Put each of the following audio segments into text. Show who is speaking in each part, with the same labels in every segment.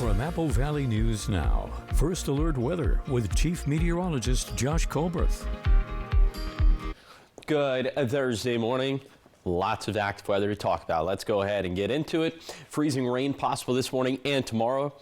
Speaker 1: From Apple Valley News Now, First Alert Weather with Chief Meteorologist Josh Colbreth.
Speaker 2: Good Thursday morning. Lots of active weather to talk about. Let's go ahead and get into it. Freezing rain possible this morning and tomorrow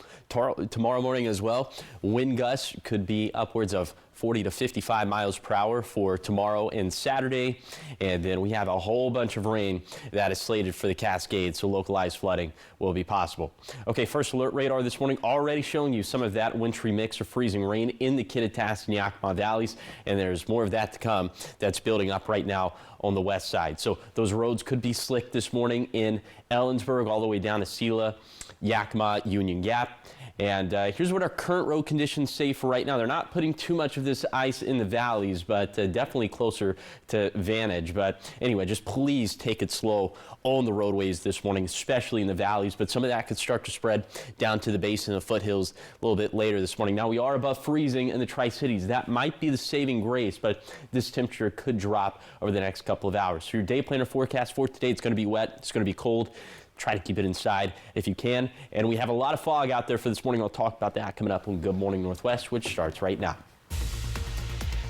Speaker 2: morning as well. Wind gusts could be upwards of 40 to 55 miles per hour for tomorrow and Saturday. And then we have a whole bunch of rain that is slated for the Cascades, so localized flooding will be possible. Okay, first alert radar this morning already showing you some of that wintry mix of freezing rain in the Kittitas and Yakima valleys, and there's more of that to come that's building up right now on the west side. So those roads could be slick this morning in Ellensburg all the way down to Sela, Yakima, Union Gap. And here's what our current road conditions say for right now. They're not putting too much of this ice in the valleys, but definitely closer to Vantage. But anyway, just please take it slow on the roadways this morning, especially in the valleys. But some of that could start to spread down to the base and the foothills a little bit later this morning. Now, we are above freezing in the Tri-Cities. That might be the saving grace, but this temperature could drop over the next couple of hours. So your day planner forecast for today, it's going to be wet. It's going to be cold. Try to keep it inside if you can. And we have a lot of fog out there for this morning. I'll talk about that coming up on Good Morning Northwest, which starts right now.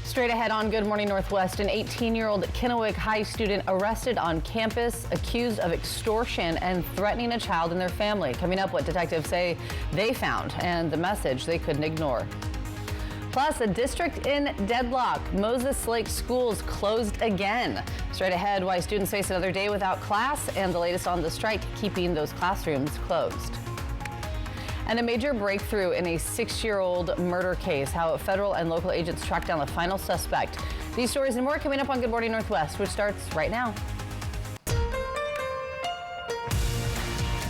Speaker 3: Straight ahead on Good Morning Northwest, an 18-year-old Kennewick High student arrested on campus, accused of extortion and threatening a child and their family. Coming up, what detectives say they found and the message they couldn't ignore. Plus, a district in deadlock. Moses Lake schools closed again. Straight ahead, why students face another day without class and the latest on the strike keeping those classrooms closed. And a major breakthrough in a 6-year-old murder case, how federal and local agents tracked down the final suspect. These stories and more coming up on Good Morning Northwest, which starts right now.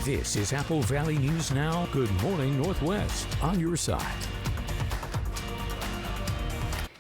Speaker 1: This is Apple Valley News Now. Good Morning Northwest on your side.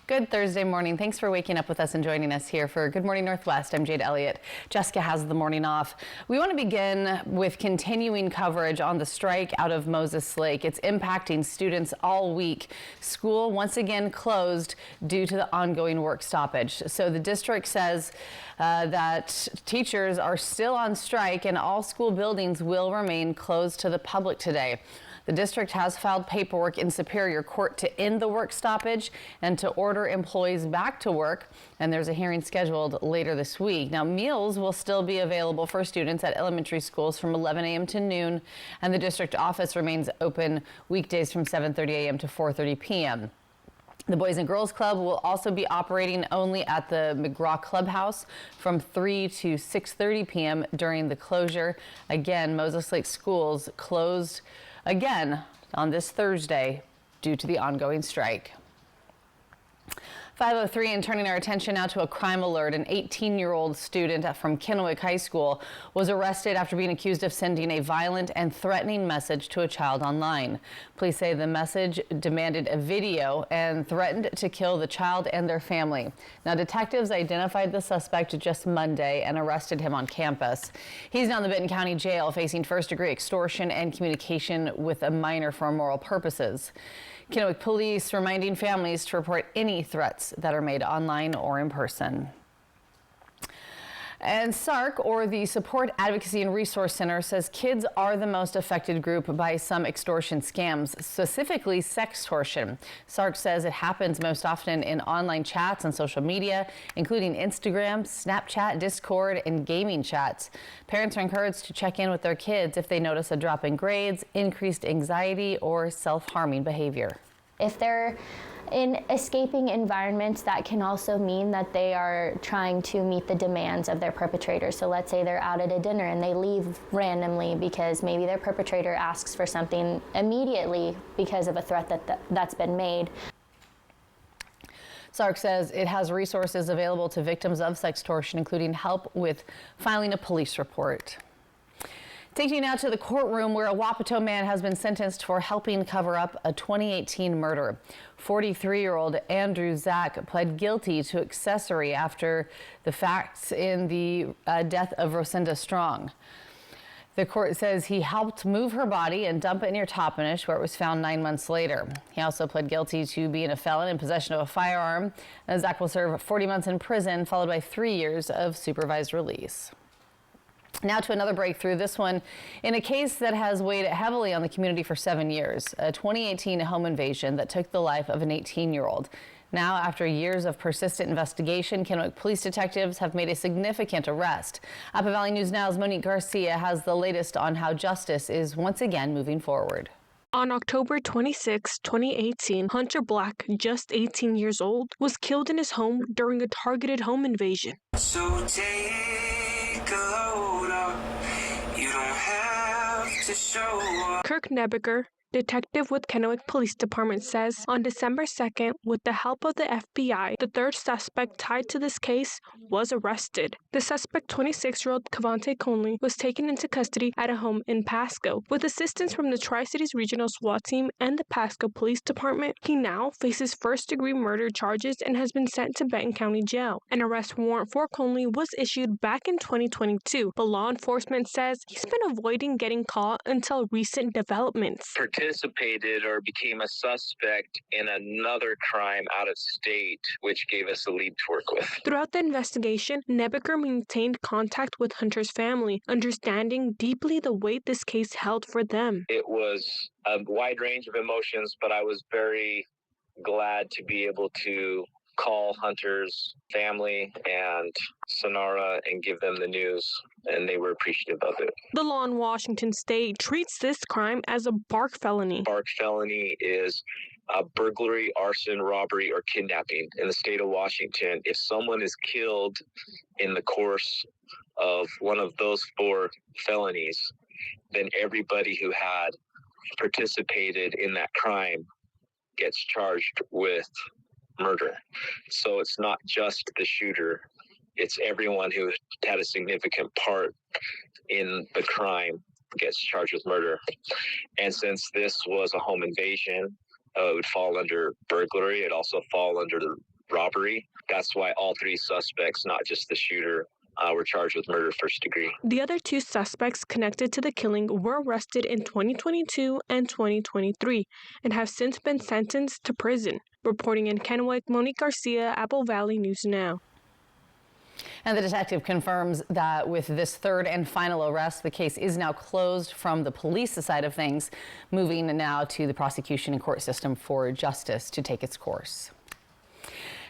Speaker 3: Good Thursday morning. Thanks for waking up with us and joining us here for Good Morning Northwest. I'm Jade Elliott. Jessica has the morning off. We want to begin with continuing coverage on the strike out of Moses Lake. It's impacting students all week. School once again closed due to the ongoing work stoppage. So the district says that teachers are still on strike and all school buildings will remain closed to the public today. The district has filed paperwork in Superior Court to end the work stoppage and to order employees back to work, and there's a hearing scheduled later this week. Now, meals will still be available for students at elementary schools from 11 a.m. to noon, and the district office remains open weekdays from 7:30 a.m. to 4:30 p.m. The Boys and Girls Club will also be operating only at the McGraw Clubhouse from 3 to 6:30 p.m. during the closure. Again, Moses Lake schools closed again on this Thursday due to the ongoing strike. 5:03 and turning our attention now to a crime alert. An 18-year-old student from Kennewick High School was arrested after being accused of sending a violent and threatening message to a child online. Police say the message demanded a video and threatened to kill the child and their family. Now, detectives identified the suspect just Monday and arrested him on campus. He's now in the Benton County Jail facing first-degree extortion and communication with a minor for immoral purposes. Kennewick Police reminding families to report any threats that are made online or in person. And SARC, or the Support Advocacy and Resource Center, says kids are the most affected group by some extortion scams, specifically sextortion. SARC says it happens most often in online chats and social media, including Instagram, Snapchat, Discord, and gaming chats. Parents are encouraged to check in with their kids if they notice a drop in grades, increased anxiety, or self-harming behavior.
Speaker 4: If they're in escaping environments, that can also mean that they are trying to meet the demands of their perpetrator. So let's say they're out at a dinner and they leave randomly because maybe their perpetrator asks for something immediately because of a threat that's been made.
Speaker 3: SARC says it has resources available to victims of sextortion, including help with filing a police report. Taking you now to the courtroom where a Wapato man has been sentenced for helping cover up a 2018 murder. 43-year-old Andrew Zach pled guilty to accessory after the facts in the death of Rosinda Strong. The court says he helped move her body and dump it near Toppenish, where it was found 9 months later. He also pled guilty to being a felon in possession of a firearm. And Zach will serve 40 months in prison, followed by 3 years of supervised release. Now to another breakthrough, this one in a case that has weighed heavily on the community for 7 years, a 2018 home invasion that took the life of an 18-year-old. Now, after years of persistent investigation, Kennewick police detectives have made a significant arrest. Apple Valley News Now's Monique Garcia has the latest on how justice is once again moving forward.
Speaker 5: On October 26, 2018, Hunter Black, just 18 years old, was killed in his home during a targeted home invasion.
Speaker 6: So take a load up. You don't have to show up.
Speaker 5: Kirk Nebeker, detective with Kennewick Police Department, says on December 2nd, with the help of the FBI, the third suspect tied to this case was arrested. The suspect, 26-year-old Cavante Conley, was taken into custody at a home in Pasco. With assistance from the Tri-Cities Regional SWAT Team and the Pasco Police Department, he now faces first-degree murder charges and has been sent to Benton County Jail. An arrest warrant for Conley was issued back in 2022, but law enforcement says he's been avoiding getting caught until recent developments.
Speaker 7: Participated or became a suspect in another crime out of state, which gave us a lead to work with.
Speaker 5: Throughout the investigation, Nebeker maintained contact with Hunter's family, understanding deeply the weight this case held for them.
Speaker 7: It was a wide range of emotions, but I was very glad to be able to call Hunter's family and Sonora and give them the news, and they were appreciative of it.
Speaker 5: The law in Washington state treats this crime as a BARC felony.
Speaker 7: BARC felony is burglary, arson, robbery, or kidnapping. In the state of Washington, if someone is killed in the course of one of those 4 felonies, then everybody who had participated in that crime gets charged with murder. So it's not just the shooter, it's everyone who had a significant part in the crime gets charged with murder. And since this was a home invasion, it would fall under burglary. It'd also fall under the robbery. That's why all 3 suspects, not just the shooter, were charged with murder first degree.
Speaker 5: The other 2 suspects connected to the killing were arrested in 2022 and 2023 and have since been sentenced to prison. Reporting in Kennewick, Monique Garcia, Apple Valley News Now.
Speaker 3: And the detective confirms that with this third and final arrest, the case is now closed from the police side of things, moving now to the prosecution and court system for justice to take its course.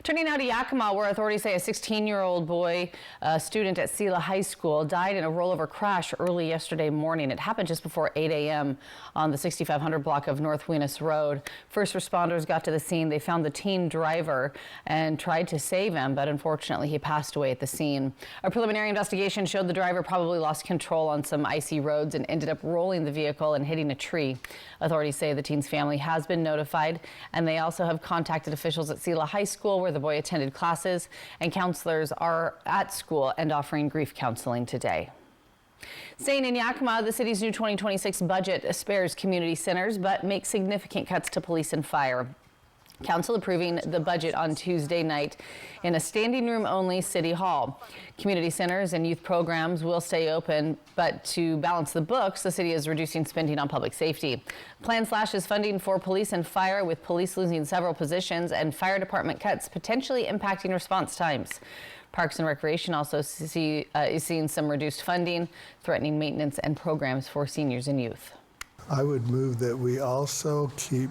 Speaker 3: Turning now to Yakima, where authorities say a 16-year-old boy, a student at Sela High School, died in a rollover crash early yesterday morning. It happened just before 8 a.m. on the 6500 block of North Weenus Road. First responders got to the scene. They found the teen driver and tried to save him, but unfortunately he passed away at the scene. A preliminary investigation showed the driver probably lost control on some icy roads and ended up rolling the vehicle and hitting a tree. Authorities say the teen's family has been notified, and they also have contacted officials at Sela High School, where the boy attended classes, and counselors are at school and offering grief counseling today. Staying in Yakima, the city's new 2026 budget spares community centers but makes significant cuts to police and fire. Council approving the budget on Tuesday night in a standing room only City Hall. Community centers and youth programs will stay open, but to balance the books, the city is reducing spending on public safety. Plan slashes funding for police and fire, with police losing several positions and fire department cuts potentially impacting response times. Parks and Recreation also is seeing some reduced funding, threatening maintenance and programs for seniors and youth.
Speaker 8: I would move that we also keep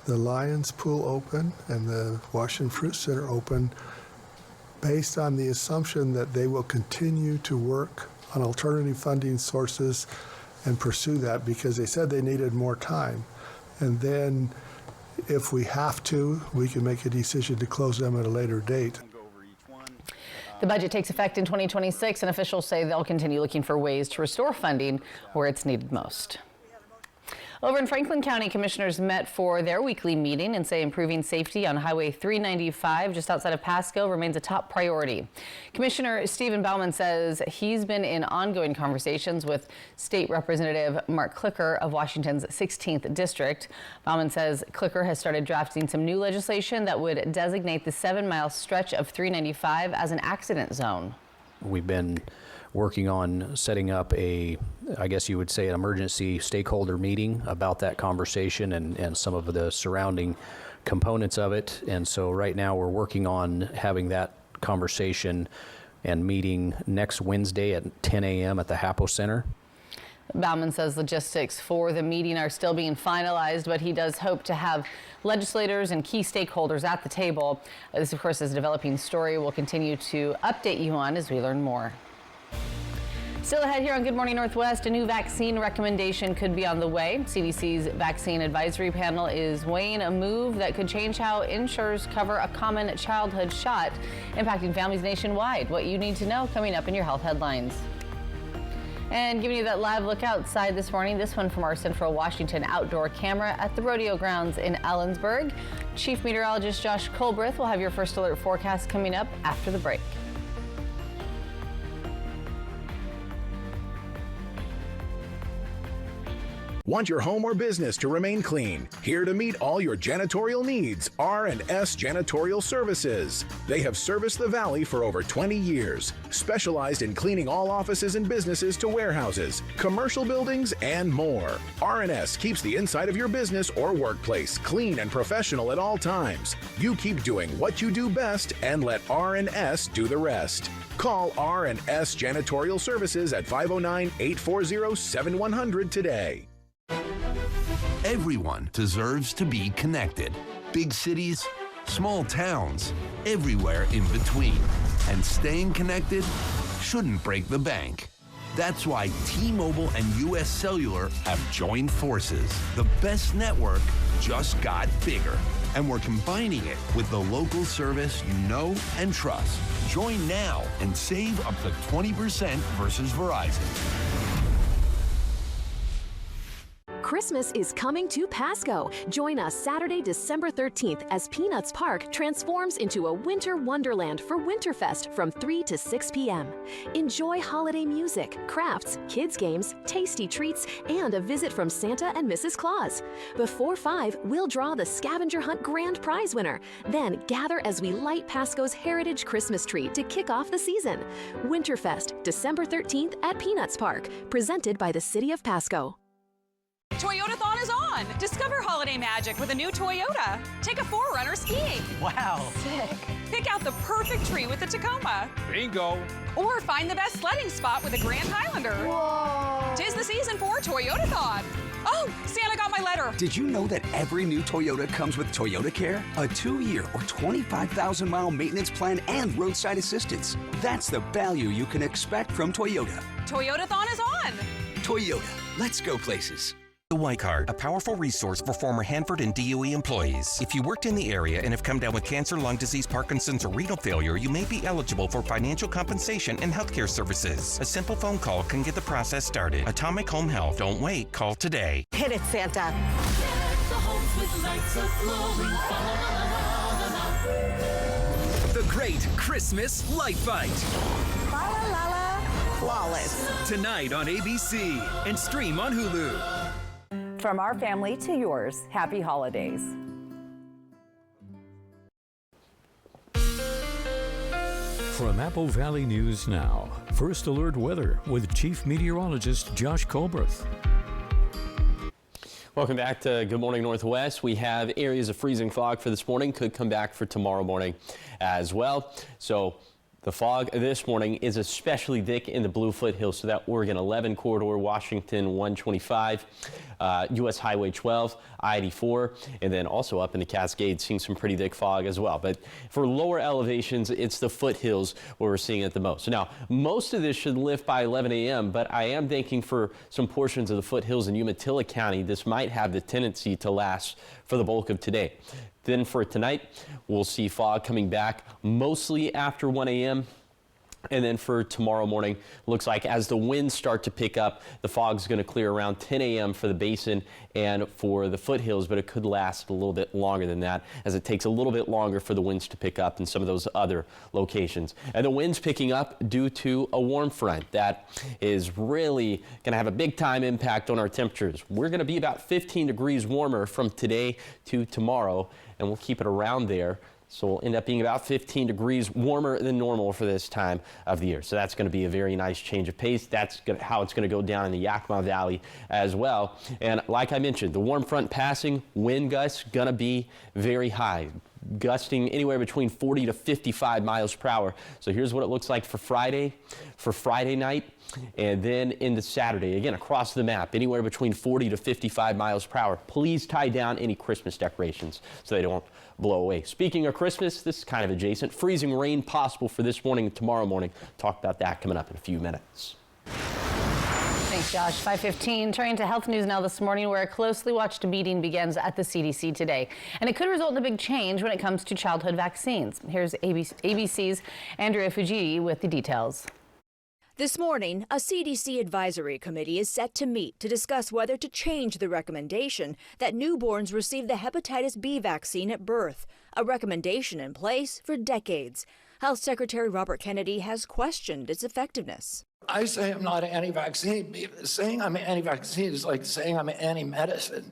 Speaker 8: the Lions Pool open and the Washington Fruit Center open, based on the assumption that they will continue to work on alternative funding sources and pursue that, because they said they needed more time. And then if we have to, we can make a decision to close them at a later date.
Speaker 3: The budget takes effect in 2026, and officials say they'll continue looking for ways to restore funding where it's needed most. Over in Franklin County, commissioners met for their weekly meeting and say improving safety on Highway 395 just outside of Pasco remains a top priority. Commissioner Stephen Bauman says he's been in ongoing conversations with State Representative Mark Clicker of Washington's 16th District. Bauman says Clicker has started drafting some new legislation that would designate the 7-mile stretch of 395 as an accident zone.
Speaker 9: We've been working on setting up I guess you would say, an emergency stakeholder meeting about that conversation and some of the surrounding components of it. And so right now we're working on having that conversation and meeting next Wednesday at 10 a.m. at the Hapo Center.
Speaker 3: Bauman says logistics for the meeting are still being finalized, but he does hope to have legislators and key stakeholders at the table. This, of course, is a developing story we'll continue to update you on as we learn more. Still ahead here on Good Morning Northwest, a new vaccine recommendation could be on the way. CDC's Vaccine Advisory Panel is weighing a move that could change how insurers cover a common childhood shot, impacting families nationwide. What you need to know coming up in your health headlines. And giving you that live look outside this morning, this one from our Central Washington outdoor camera at the rodeo grounds in Ellensburg. Chief Meteorologist Josh Colbreth will have your first alert forecast coming up after the break.
Speaker 10: Want your home or business to remain clean? Here to meet all your janitorial needs, R&S Janitorial Services. They have serviced the Valley for over 20 years, specialized in cleaning all offices and businesses to warehouses, commercial buildings, and more. R&S keeps the inside of your business or workplace clean and professional at all times. You keep doing what you do best and let R&S do the rest. Call R&S Janitorial Services at 509-840-7100 today.
Speaker 11: Everyone deserves to be connected. Big cities, small towns, everywhere in between. And staying connected shouldn't break the bank. That's why T-Mobile and US Cellular have joined forces. The best network just got bigger. And we're combining it with the local service you know and trust. Join now and save up to 20% versus Verizon.
Speaker 12: Christmas is coming to Pasco. Join us Saturday, December 13th as Peanuts Park transforms into a winter wonderland for Winterfest from 3 to 6 p.m. Enjoy holiday music, crafts, kids games, tasty treats, and a visit from Santa and Mrs. Claus. Before 5, we'll draw the Scavenger Hunt Grand Prize winner. Then gather as we light Pasco's heritage Christmas tree to kick off the season. Winterfest, December 13th at Peanuts Park, presented by the City of Pasco.
Speaker 13: Toyotathon is on! Discover holiday magic with a new Toyota. Take a 4Runner skiing.
Speaker 14: Wow.
Speaker 13: Sick. Pick out the perfect tree with the Tacoma.
Speaker 14: Bingo.
Speaker 13: Or find the best sledding spot with a Grand Highlander.
Speaker 14: Whoa.
Speaker 13: 'Tis the season for Toyotathon. Oh, Santa got my letter.
Speaker 15: Did you know that every new Toyota comes with Toyota Care? A 2-year or 25,000-mile maintenance plan and roadside assistance. That's the value you can expect from Toyota.
Speaker 13: Toyotathon is on.
Speaker 15: Toyota. Let's go places.
Speaker 16: The Y Card, a powerful resource for former Hanford and DOE employees. If you worked in the area and have come down with cancer, lung disease, Parkinson's, or renal failure, you may be eligible for financial compensation and healthcare services. A simple phone call can get the process started. Atomic Home Health. Don't wait. Call today.
Speaker 17: Hit it, Santa.
Speaker 18: The Great Christmas Light Fight.
Speaker 17: La la la la. Flawless.
Speaker 18: Tonight on ABC and stream on Hulu.
Speaker 17: From our family to yours, happy holidays.
Speaker 1: From Apple Valley News Now, First Alert Weather with Chief Meteorologist Josh Colbreth.
Speaker 2: Welcome back to Good Morning Northwest. We have areas of freezing fog for this morning, could come back for tomorrow morning as well. So the fog this morning is especially thick in the Blue Foothills, so that Oregon 11 corridor, Washington 125, U.S. Highway 12, I-84, and then also up in the Cascades, seeing some pretty thick fog as well. But for lower elevations, it's the foothills where we're seeing it the most. So now, most of this should lift by 11 a.m., but I am thinking for some portions of the foothills in Umatilla County, this might have the tendency to last for the bulk of today. Then for tonight, we'll see fog coming back mostly after 1 a.m. And then for tomorrow morning, looks like as the winds start to pick up, the fog's going to clear around 10 a.m. for the basin and for the foothills, but it could last a little bit longer than that, as it takes a little bit longer for the winds to pick up in some of those other locations. And the winds picking up due to a warm front that is really going to have a big time impact on our temperatures. We're going to be about 15 degrees warmer from today to tomorrow, and we'll keep it around there. So we'll end up being about 15 degrees warmer than normal for this time of the year. So that's going to be a very nice change of pace. That's how it's going to go down in the Yakima Valley as well. And like I mentioned, the warm front passing, wind gusts going to be very high. gusting anywhere between 40 to 55 miles per hour. So here's what it looks like for Friday night, and then into Saturday. Again, across the map, anywhere between 40 to 55 miles per hour. Please tie down any Christmas decorations so they don't blow away. Speaking of Christmas, this is kind of adjacent. Freezing rain possible for this morning and tomorrow morning. Talk about that coming up in a few minutes.
Speaker 3: Thanks, Josh. 5:15, turning to health news now this morning, where a closely watched meeting begins at the CDC today. And it could result in a big change when it comes to childhood vaccines. Here's ABC's Andrea Fujii with the details.
Speaker 14: This morning, a CDC advisory committee is set to meet to discuss whether to change the recommendation that newborns receive the hepatitis B vaccine at birth, a recommendation in place for decades. Health Secretary Robert Kennedy has questioned its effectiveness.
Speaker 19: I say I'm not anti-vaccine. Saying I'm anti-vaccine is like saying I'm anti-medicine.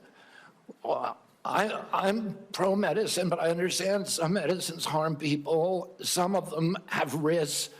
Speaker 19: Well, I'm pro-medicine, but I understand some medicines harm people. Some of them have risks.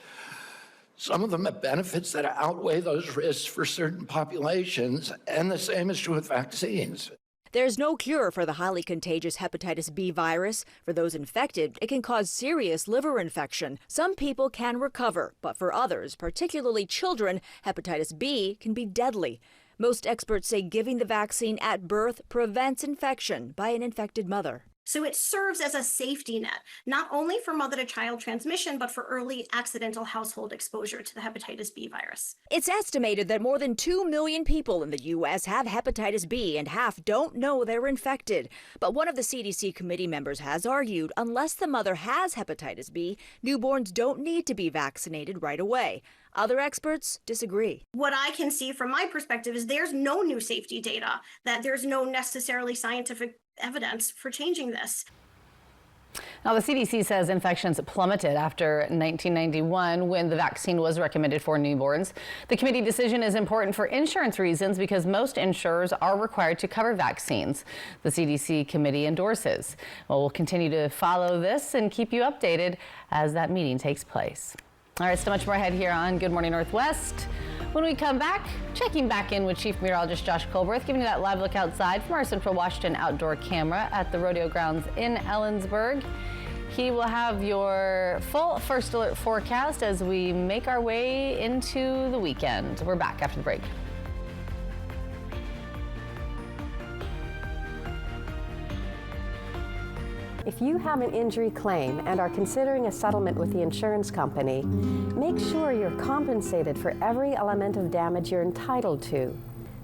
Speaker 19: Some of them have benefits that outweigh those risks for certain populations, and the same is true with vaccines.
Speaker 14: There's no cure for the highly contagious hepatitis B virus. For those infected, it can cause serious liver infection. Some people can recover, but for others, particularly children, hepatitis B can be deadly. Most experts say giving the vaccine at birth prevents infection by an infected mother.
Speaker 20: So it serves as a safety net, not only for mother-to-child transmission, but for early accidental household exposure to the hepatitis B virus.
Speaker 14: It's estimated that more than 2 million people in the U.S. have hepatitis B, and half don't know they're infected. But one of the CDC committee members has argued unless the mother has hepatitis B, newborns don't need to be vaccinated right away. Other experts disagree.
Speaker 20: What I can see from my perspective is there's no new safety data, that there's no necessarily scientific evidence for changing this.
Speaker 3: Now, the CDC says infections plummeted after 1991 when the vaccine was recommended for newborns. The committee decision is important for insurance reasons because most insurers are required to cover vaccines. The CDC committee endorses. Well, we'll continue to follow this and keep you updated as that meeting takes place. All right, so much more ahead here on Good Morning Northwest. When we come back, checking back in with Chief Meteorologist Josh Colberth, giving you that live look outside from our Central Washington outdoor camera at the rodeo grounds in Ellensburg. He will have your full First Alert forecast as we make our way into the weekend. We're back after the break.
Speaker 21: If you have an injury claim and are considering a settlement with the insurance company, make sure you're compensated for every element of damage you're entitled to.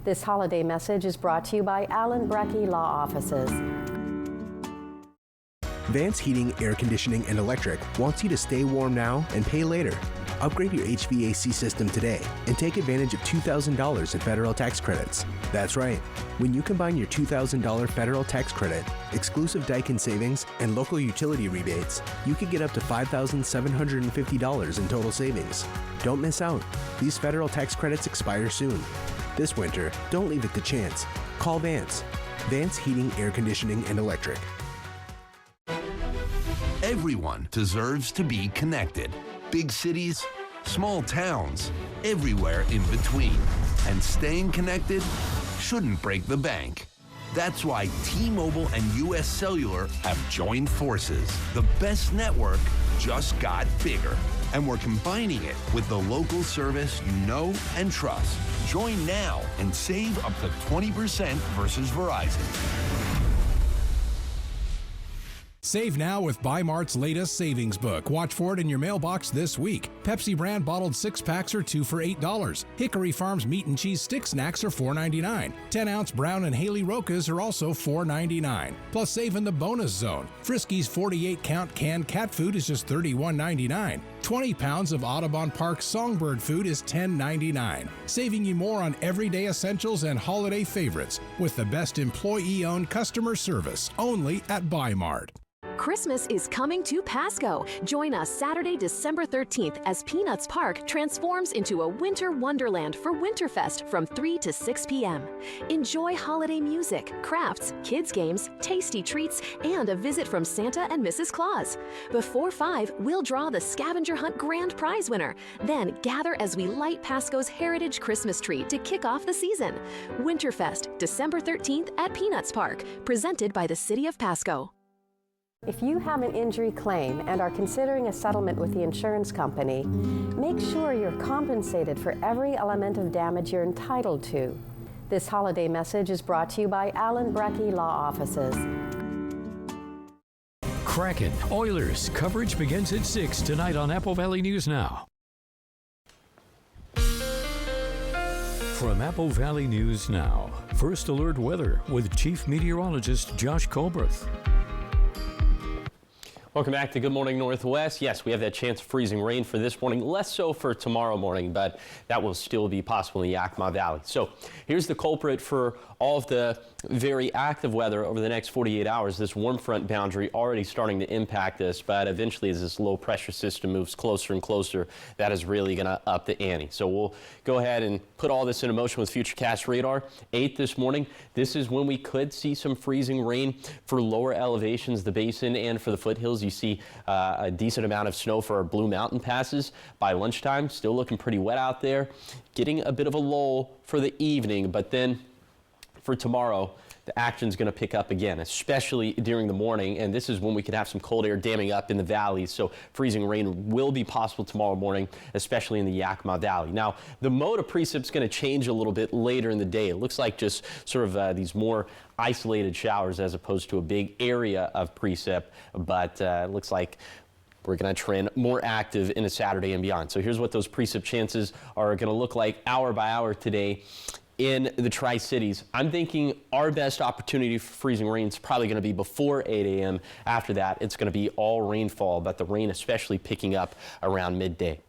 Speaker 21: This holiday message is brought to you by Allen Brecky Law Offices.
Speaker 22: Vance Heating, Air Conditioning, and Electric wants you to stay warm now and pay later. Upgrade your HVAC system today and take advantage of $2,000 in federal tax credits. That's right. When you combine your $2,000 federal tax credit, exclusive Daikin savings, and local utility rebates, you could get up to $5,750 in total savings. Don't miss out. These federal tax credits expire soon. This winter, don't leave it to chance. Call Vance. Vance Heating, Air Conditioning, and Electric.
Speaker 11: Everyone deserves to be connected. Big cities, small towns, everywhere in between. And staying connected shouldn't break the bank. That's why T-Mobile and US Cellular have joined forces. The best network just got bigger. And we're combining it with the local service you know and trust. Join now and save up to 20% versus Verizon.
Speaker 23: Save now with Bi-Mart's latest savings book. Watch for it in your mailbox this week. Pepsi brand bottled 6-packs are 2 for $8. Hickory Farms meat and cheese stick snacks are $4.99. 10-ounce Brown and Haley Rokas are also $4.99. Plus save in the bonus zone. Friskies 48-count canned cat food is just $31.99. 20 pounds of Audubon Park Songbird food is $10.99. Saving you more on everyday essentials and holiday favorites with the best employee-owned customer service only at Bi-Mart.
Speaker 12: Christmas is coming to Pasco. Join us Saturday, December 13th as Peanuts Park transforms into a winter wonderland for Winterfest from 3 to 6 p.m. Enjoy holiday music, crafts, kids' games, tasty treats, and a visit from Santa and Mrs. Claus. Before 5, we'll draw the Scavenger Hunt Grand Prize winner. Then gather as we light Pasco's Heritage Christmas tree to kick off the season. Winterfest, December 13th at Peanuts Park, presented by the City of Pasco.
Speaker 21: If you have an injury claim and are considering a settlement with the insurance company, make sure you're compensated for every element of damage you're entitled to. This holiday message is brought to you by Allen Brecky Law Offices.
Speaker 1: Kraken, Oilers. Coverage begins at 6 tonight on Apple Valley News Now. From Apple Valley News Now, First Alert Weather with Chief Meteorologist Josh Colbreth.
Speaker 2: Welcome back to Good Morning Northwest. Yes, we have that chance of freezing rain for this morning, less so for tomorrow morning, but that will still be possible in the Yakima Valley. So here's the culprit for all of the very active weather over the next 48 hours. This warm front boundary already starting to impact us, but eventually as this low pressure system moves closer and closer, that is really going to up the ante. So we'll go ahead and put all this into motion with Futurecast radar. 8 this morning, this is when we could see some freezing rain for lower elevations, the basin, and for the foothills. You see a decent amount of snow for our Blue Mountain passes by lunchtime. Still looking pretty wet out there. Getting a bit of a lull for the evening, but then for tomorrow, the action's going to pick up again, especially during the morning, and this is when we could have some cold air damming up in the valleys, so freezing rain will be possible tomorrow morning, especially in the Yakima Valley. Now, the mode of precip's going to change a little bit later in the day. It looks like just sort of these more isolated showers as opposed to a big area of precip, but it looks like we're going to trend more active into Saturday and beyond. So here's what those precip chances are going to look like hour by hour today in the Tri-Cities. I'm thinking our best opportunity for freezing rain is probably going to be before 8 a.m. After that, it's going to be all rainfall, but the rain especially picking up around midday.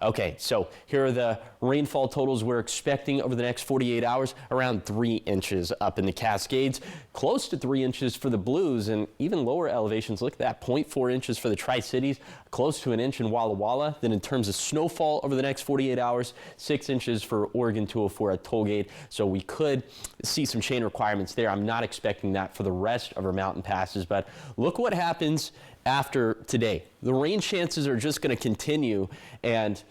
Speaker 2: Okay, so here are the rainfall totals we're expecting over the next 48 hours. Around 3 inches up in the Cascades, close to 3 inches for the Blues, and even lower elevations. Look at that, 0.4 inches for the Tri-Cities, close to an inch in Walla Walla. Then in terms of snowfall over the next 48 hours, 6 inches for Oregon 204 at Tollgate. So we could see some chain requirements there. I'm not expecting that for the rest of our mountain passes, but look what happens after today. The rain chances are just going to continue, and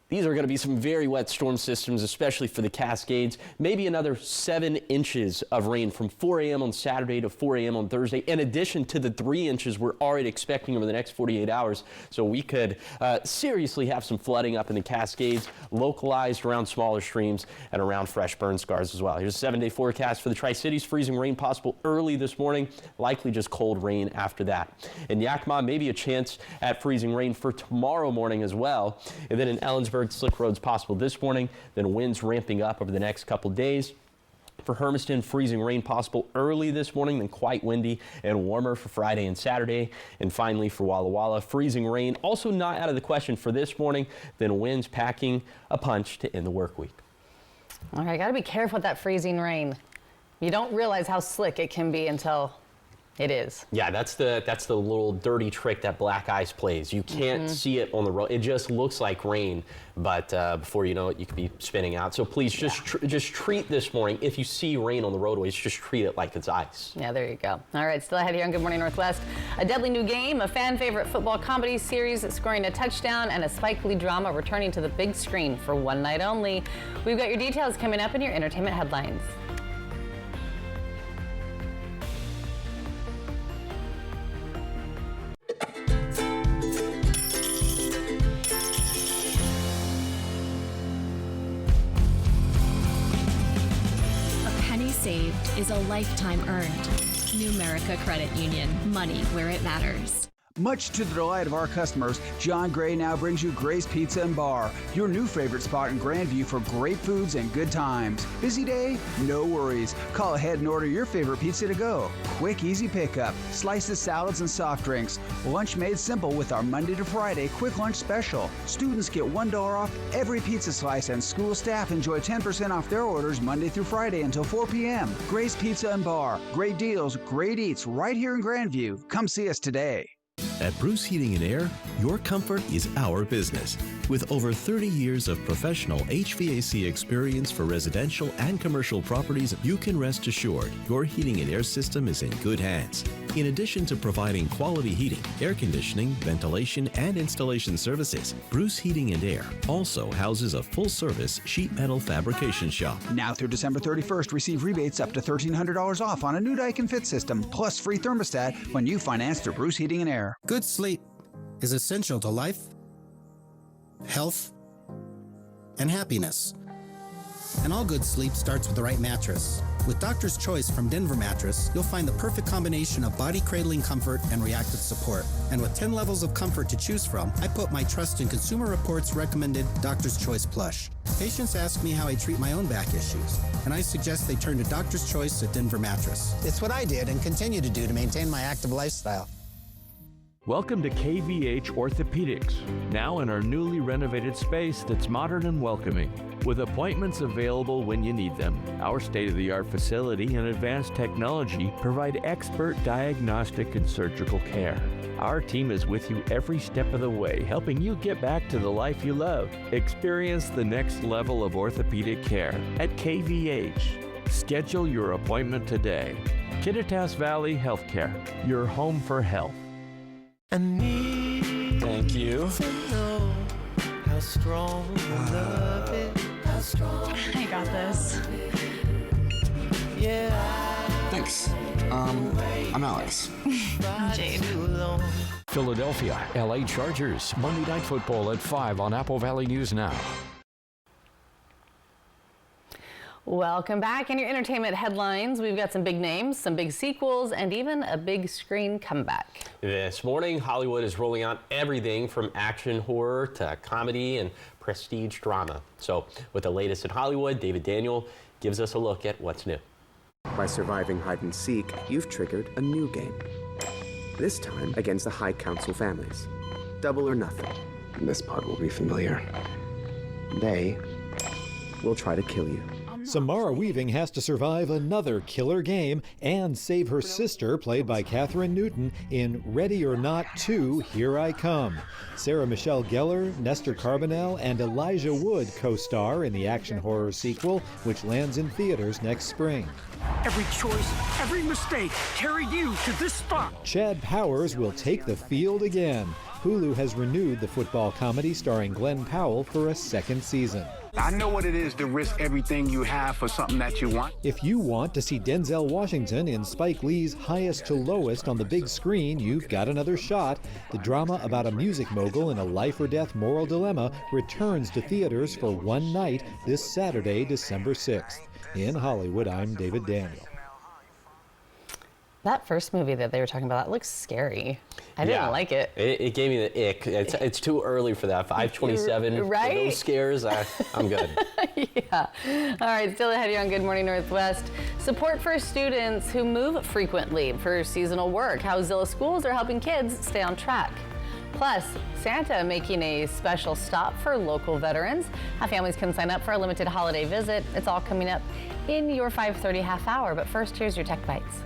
Speaker 2: these are going to be some very wet storm systems, especially for the Cascades. Maybe another 7 inches of rain from 4 a.m. on Saturday to 4 a.m. on Thursday, in addition to the 3 inches we're already expecting over the next 48 hours. So we could seriously have some flooding up in the Cascades, localized around smaller streams and around fresh burn scars as well. Here's a 7-day forecast for the Tri-Cities. Freezing rain possible early this morning, likely just cold rain after that. In Yakima, maybe a chance at freezing rain for tomorrow morning as well. And then in Ellensburg, slick roads possible this morning, then winds ramping up over the next couple days. For Hermiston, freezing rain possible early this morning, then quite windy and warmer for Friday and Saturday. And finally for Walla Walla, freezing rain also not out of the question for this morning, then winds packing a punch to end the work week.
Speaker 3: All right, got to be careful with that freezing rain. You don't realize how slick it can be until it is.
Speaker 2: Yeah, that's the little dirty trick that black ice plays. You can't see it on the road. It just looks like rain, but before you know it, you could be spinning out. So please just treat this morning, if you see rain on the roadways, just treat it like it's ice.
Speaker 3: Yeah, there you go. All right, still ahead here on Good Morning Northwest. A deadly new game, a fan favorite football comedy series scoring a touchdown, and a Spike Lee drama returning to the big screen for one night only. We've got your details coming up in your entertainment headlines.
Speaker 4: Saved is a lifetime earned. Numerica Credit Union. Money where it matters.
Speaker 15: Much to the delight of our customers, John Gray now brings you Gray's Pizza and Bar, your new favorite spot in Grandview for great foods and good times. Busy day? No worries. Call ahead and order your favorite pizza to go. Quick, easy pickup, slices, salads, and soft drinks. Lunch made simple with our Monday to Friday quick lunch special. Students get $1 off every pizza slice, and school staff enjoy 10% off their orders Monday through Friday until 4 p.m. Gray's Pizza and Bar. Great deals, great eats right here in Grandview. Come see us today.
Speaker 6: At Bruce Heating and Air, your comfort is our business. With over 30 years of professional HVAC experience for residential and commercial properties, you can rest assured your heating and air system is in good hands. In addition to providing quality heating, air conditioning, ventilation, and installation services, Bruce Heating and Air also houses a full-service sheet metal fabrication shop.
Speaker 15: Now through December 31st, receive rebates up to $1,300 off on a new Daikin Fit system, plus free thermostat when you finance through Bruce Heating and Air.
Speaker 5: Good sleep is essential to life, health, and happiness. And all good sleep starts with the right mattress. With Doctor's Choice from Denver Mattress, you'll find the perfect combination of body cradling comfort and reactive support. And with 10 levels of comfort to choose from, I put my trust in Consumer Reports' recommended Doctor's Choice Plush. Patients ask me how I treat my own back issues, and I suggest they turn to Doctor's Choice at Denver Mattress. It's what I did and continue to do to maintain my active lifestyle.
Speaker 7: Welcome to KVH Orthopedics, now in our newly renovated space that's modern and welcoming, with appointments available when you need them. Our state-of-the-art facility and advanced technology provide expert diagnostic and surgical care. Our team is with you every step of the way, helping you get back to the life you love. Experience the next level of orthopedic care at KVH. Schedule your appointment today. Kittitas Valley Healthcare, your home for health.
Speaker 2: Thank you.
Speaker 8: How strong love is. How strong.
Speaker 13: I got this.
Speaker 8: Yeah.
Speaker 24: Thanks. I'm Alex.
Speaker 13: I'm Jade.
Speaker 1: Philadelphia, LA Chargers, Monday Night Football at 5 on Apple Valley News Now.
Speaker 3: Welcome back. In your entertainment headlines, we've got some big names, some big sequels, and even a big screen comeback.
Speaker 2: This morning, Hollywood is rolling out everything from action horror to comedy and prestige drama. So with the latest in Hollywood, David Daniel gives us a look at what's new.
Speaker 25: By surviving hide and seek, you've triggered a new game. This time against the High Council families. Double or nothing. This part will be familiar. They will try to kill you.
Speaker 26: Samara Weaving has to survive another killer game and save her sister, played by Katherine Newton, in Ready or Not 2, Here I Come. Sarah Michelle Gellar, Nestor Carbonell, and Elijah Wood co-star in the action horror sequel, which lands in theaters next spring.
Speaker 27: Every choice, every mistake carried you to this spot.
Speaker 26: Chad Powers will take the field again. Hulu has renewed the football comedy starring Glenn Powell for a second season.
Speaker 28: I know what it is to risk everything you have for something that you want.
Speaker 26: If you want to see Denzel Washington in Spike Lee's Highest to Lowest on the big screen, you've got another shot. The drama about a music mogul in a life or death moral dilemma returns to theaters for one night this Saturday, December 6th. In Hollywood, I'm David Daniel.
Speaker 3: That first movie that they were talking about, that looks scary. I didn't like it.
Speaker 2: It gave me the ick. It's too early for that. 5:27.
Speaker 3: Right?
Speaker 2: For those scares, I'm good.
Speaker 3: Yeah. All right, still ahead here on Good Morning Northwest. Support for students who move frequently for seasonal work. How Zillow schools are helping kids stay on track. Plus, Santa making a special stop for local veterans. How families can sign up for a limited holiday visit. It's all coming up in your 5:30 half hour. But first, here's your Tech Bites.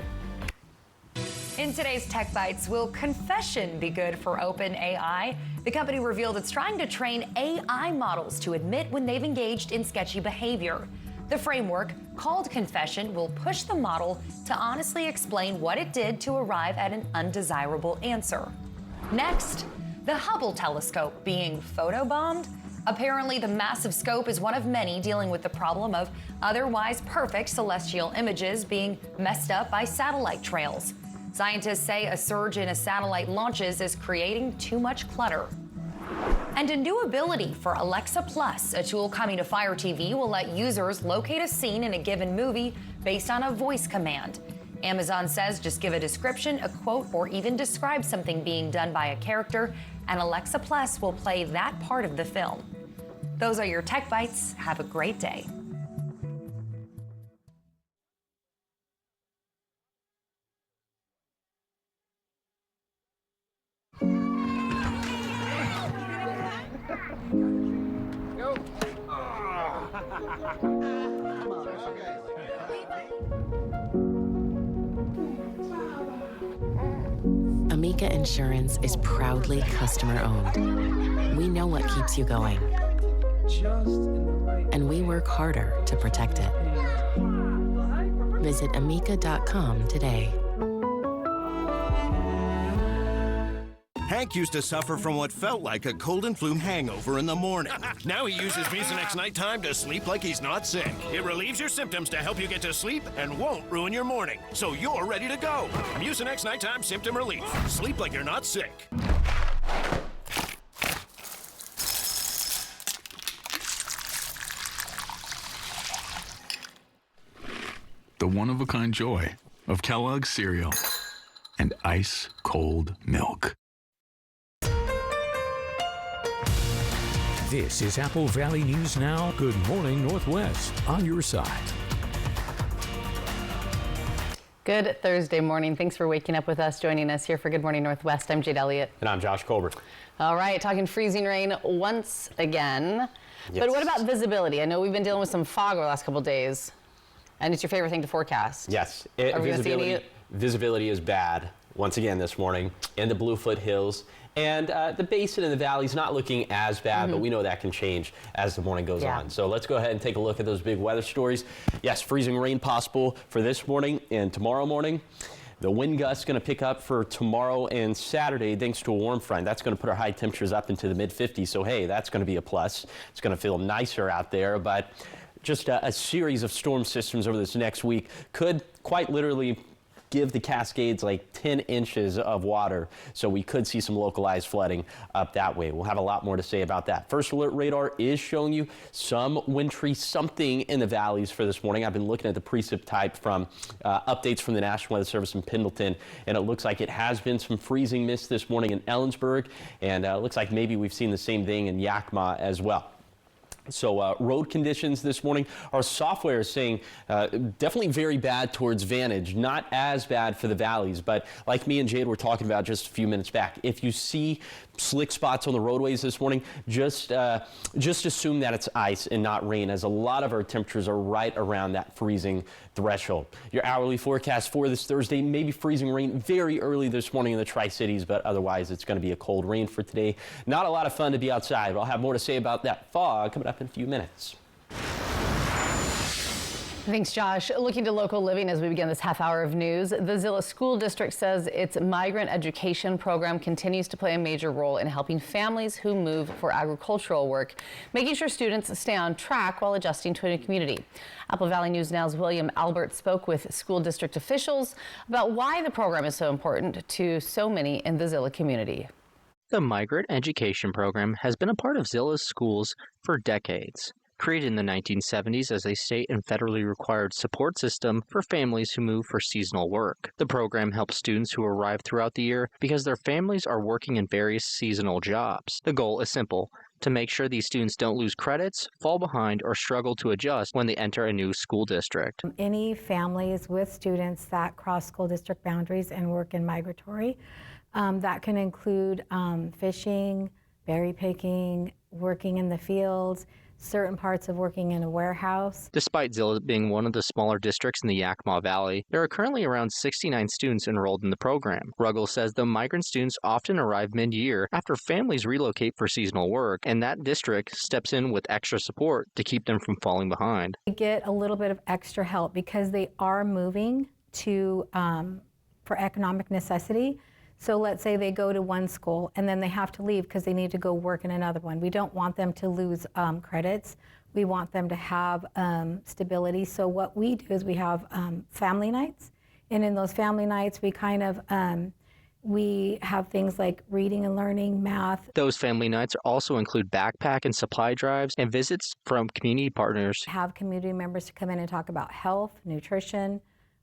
Speaker 29: In today's Tech Bites, will confession be good for OpenAI? The company revealed it's trying to train AI models to admit when they've engaged in sketchy behavior. The framework, called Confession, will push the model to honestly explain what it did to arrive at an undesirable answer. Next, the Hubble telescope being photobombed. Apparently, the massive scope is one of many dealing with the problem of otherwise perfect celestial images being messed up by satellite trails. Scientists say a surge in satellite launches is creating too much clutter. And a new ability for Alexa Plus, a tool coming to Fire TV, will let users locate a scene in a given movie based on a voice command. Amazon says just give a description, a quote, or even describe something being done by a character, and Alexa Plus will play that part of the film. Those are your Tech Bites. Have a great day.
Speaker 30: Amica Insurance is proudly customer owned. We know what keeps you going, and we work harder to protect it. Visit amica.com today.
Speaker 9: Hank used to suffer from what felt like a cold and flu hangover in the morning. Now he uses Mucinex Nighttime to sleep like he's not sick. It relieves your symptoms to help you get to sleep and won't ruin your morning, so you're ready to go. Mucinex Nighttime Symptom Relief. Sleep like you're not sick.
Speaker 10: The one-of-a-kind joy of Kellogg's cereal and ice-cold milk.
Speaker 1: This is Apple Valley News Now. Good morning, Northwest, on your side.
Speaker 3: Good Thursday morning. Thanks for waking up with us, joining us here for Good Morning Northwest. I'm Jade Elliott.
Speaker 2: And I'm Josh Colbert.
Speaker 3: All right, talking freezing rain once again. Yes. But what about visibility? I know we've been dealing with some fog over the last couple of days, and it's your favorite thing to forecast.
Speaker 2: Yes,
Speaker 3: visibility
Speaker 2: is bad once again this morning in the Bluefoot Hills. And the basin and the valley's not looking as bad, but we know that can change as the morning goes on. So let's go ahead and take a look at those big weather stories. Yes, freezing rain possible for this morning and tomorrow morning. The wind gust's going to pick up for tomorrow and Saturday thanks to a warm front. That's going to put our high temperatures up into the mid-50s. So, hey, that's going to be a plus. It's going to feel nicer out there, but just a series of storm systems over this next week could quite literally give the Cascades like 10 inches of water, so we could see some localized flooding up that way. We'll have a lot more to say about that. First Alert Radar is showing you some wintry something in the valleys for this morning. I've been looking at the precip type from updates from the National Weather Service in Pendleton, and it looks like it has been some freezing mist this morning in Ellensburg, and it looks like maybe we've seen the same thing in Yakima as well. So road conditions this morning, our software is saying definitely very bad towards Vantage, not as bad for the valleys, but like me and Jade were talking about just a few minutes back, if you see slick spots on the roadways this morning, just assume that it's ice and not rain, as a lot of our temperatures are right around that freezing threshold. Your hourly forecast for this Thursday, maybe freezing rain very early this morning in the Tri-Cities, but otherwise it's going to be a cold rain for today. Not a lot of fun to be outside, but I'll have more to say about that fog coming up in a few minutes.
Speaker 3: Thanks, Josh. Looking to local living as we begin this half hour of news, the Zillah School District says its migrant education program continues to play a major role in helping families who move for agricultural work, making sure students stay on track while adjusting to a new community. Apple Valley News Now's William Albert spoke with school district officials about why the program is so important to so many in the Zillah community.
Speaker 11: The migrant education program has been a part of Zillah's schools for decades. Created in the 1970s as a state and federally required support system for families who move for seasonal work. The program helps students who arrive throughout the year because their families are working in various seasonal jobs. The goal is simple: to make sure these students don't lose credits, fall behind, or struggle to adjust when they enter a new school district.
Speaker 14: Any families with students that cross school district boundaries and work in migratory, that can include fishing, berry picking, working in the fields, certain parts of working in a warehouse.
Speaker 11: Despite Zillah being one of the smaller districts in the Yakima Valley, there are currently around 69 students enrolled in the program. Ruggles says the migrant students often arrive mid-year after families relocate for seasonal work, and that district steps in with extra support to keep them from falling behind.
Speaker 14: They get a little bit of extra help because they are moving to for economic necessity. So let's say they go to one school and then they have to leave because they need to go work in another one. We don't want them to lose credits. We want them to have stability. So what we do is we have family nights. And in those family nights, we kind of, we have things like reading and learning, math.
Speaker 11: Those family nights also include backpack and supply drives and visits from community partners.
Speaker 14: Have community members to come in and talk about health, nutrition,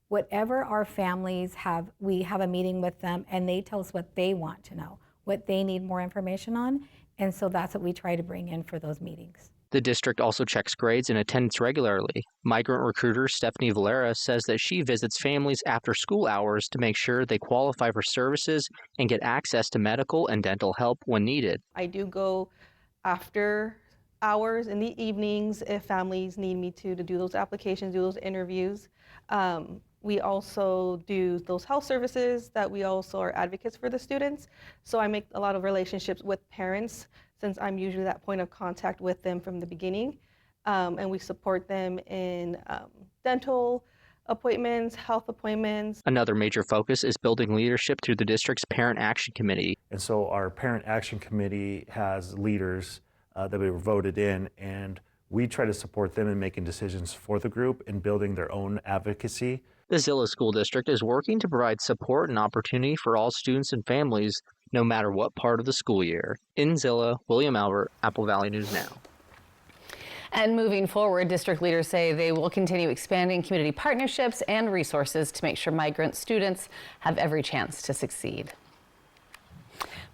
Speaker 14: whatever our families have. We have a meeting with them and they tell us what they want to know, what they need more information on. And so that's what we try to bring in for those meetings.
Speaker 11: The district also checks grades and attendance regularly. Migrant recruiter Stephanie Valera says that she visits families after school hours to make sure they qualify for services and get access to medical and dental help when needed.
Speaker 16: I do go after hours in the evenings if families need me to do those applications, do those interviews. We also do those health services that we also are advocates for the students. So I make a lot of relationships with parents since I'm usually that point of contact with them from the beginning. And we support them in dental, appointments, health appointments.
Speaker 11: Another major focus is building leadership through the district's Parent Action Committee.
Speaker 4: And so our Parent Action Committee has leaders that we were voted in, and we try to support them in making decisions for the group and building their own advocacy.
Speaker 11: The Zillah School District is working to provide support and opportunity for all students and families, no matter what part of the school year. In Zillah, William Albert, Apple Valley News Now.
Speaker 3: And moving forward, district leaders say they will continue expanding community partnerships and resources to make sure migrant students have every chance to succeed.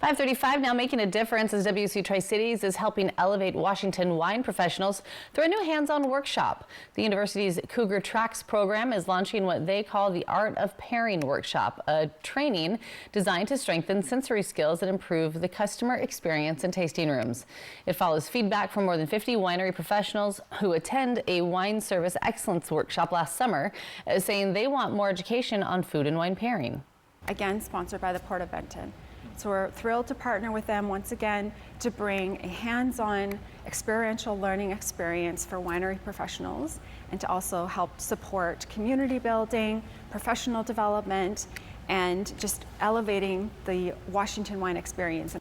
Speaker 3: 5:35 now, making a difference as WSU Tri-Cities is helping elevate Washington wine professionals through a new hands-on workshop. The university's Cougar Tracks program is launching what they call the Art of Pairing Workshop, a training designed to strengthen sensory skills and improve the customer experience in tasting rooms. It follows feedback from more than 50 winery professionals who attend a wine service excellence workshop last summer, saying they want more education on food and wine pairing.
Speaker 6: Again, sponsored by the Port of Benton. So we're thrilled to partner with them once again to bring a hands-on experiential learning experience for winery professionals and to also help support community building, professional development, and just elevating the Washington wine experience.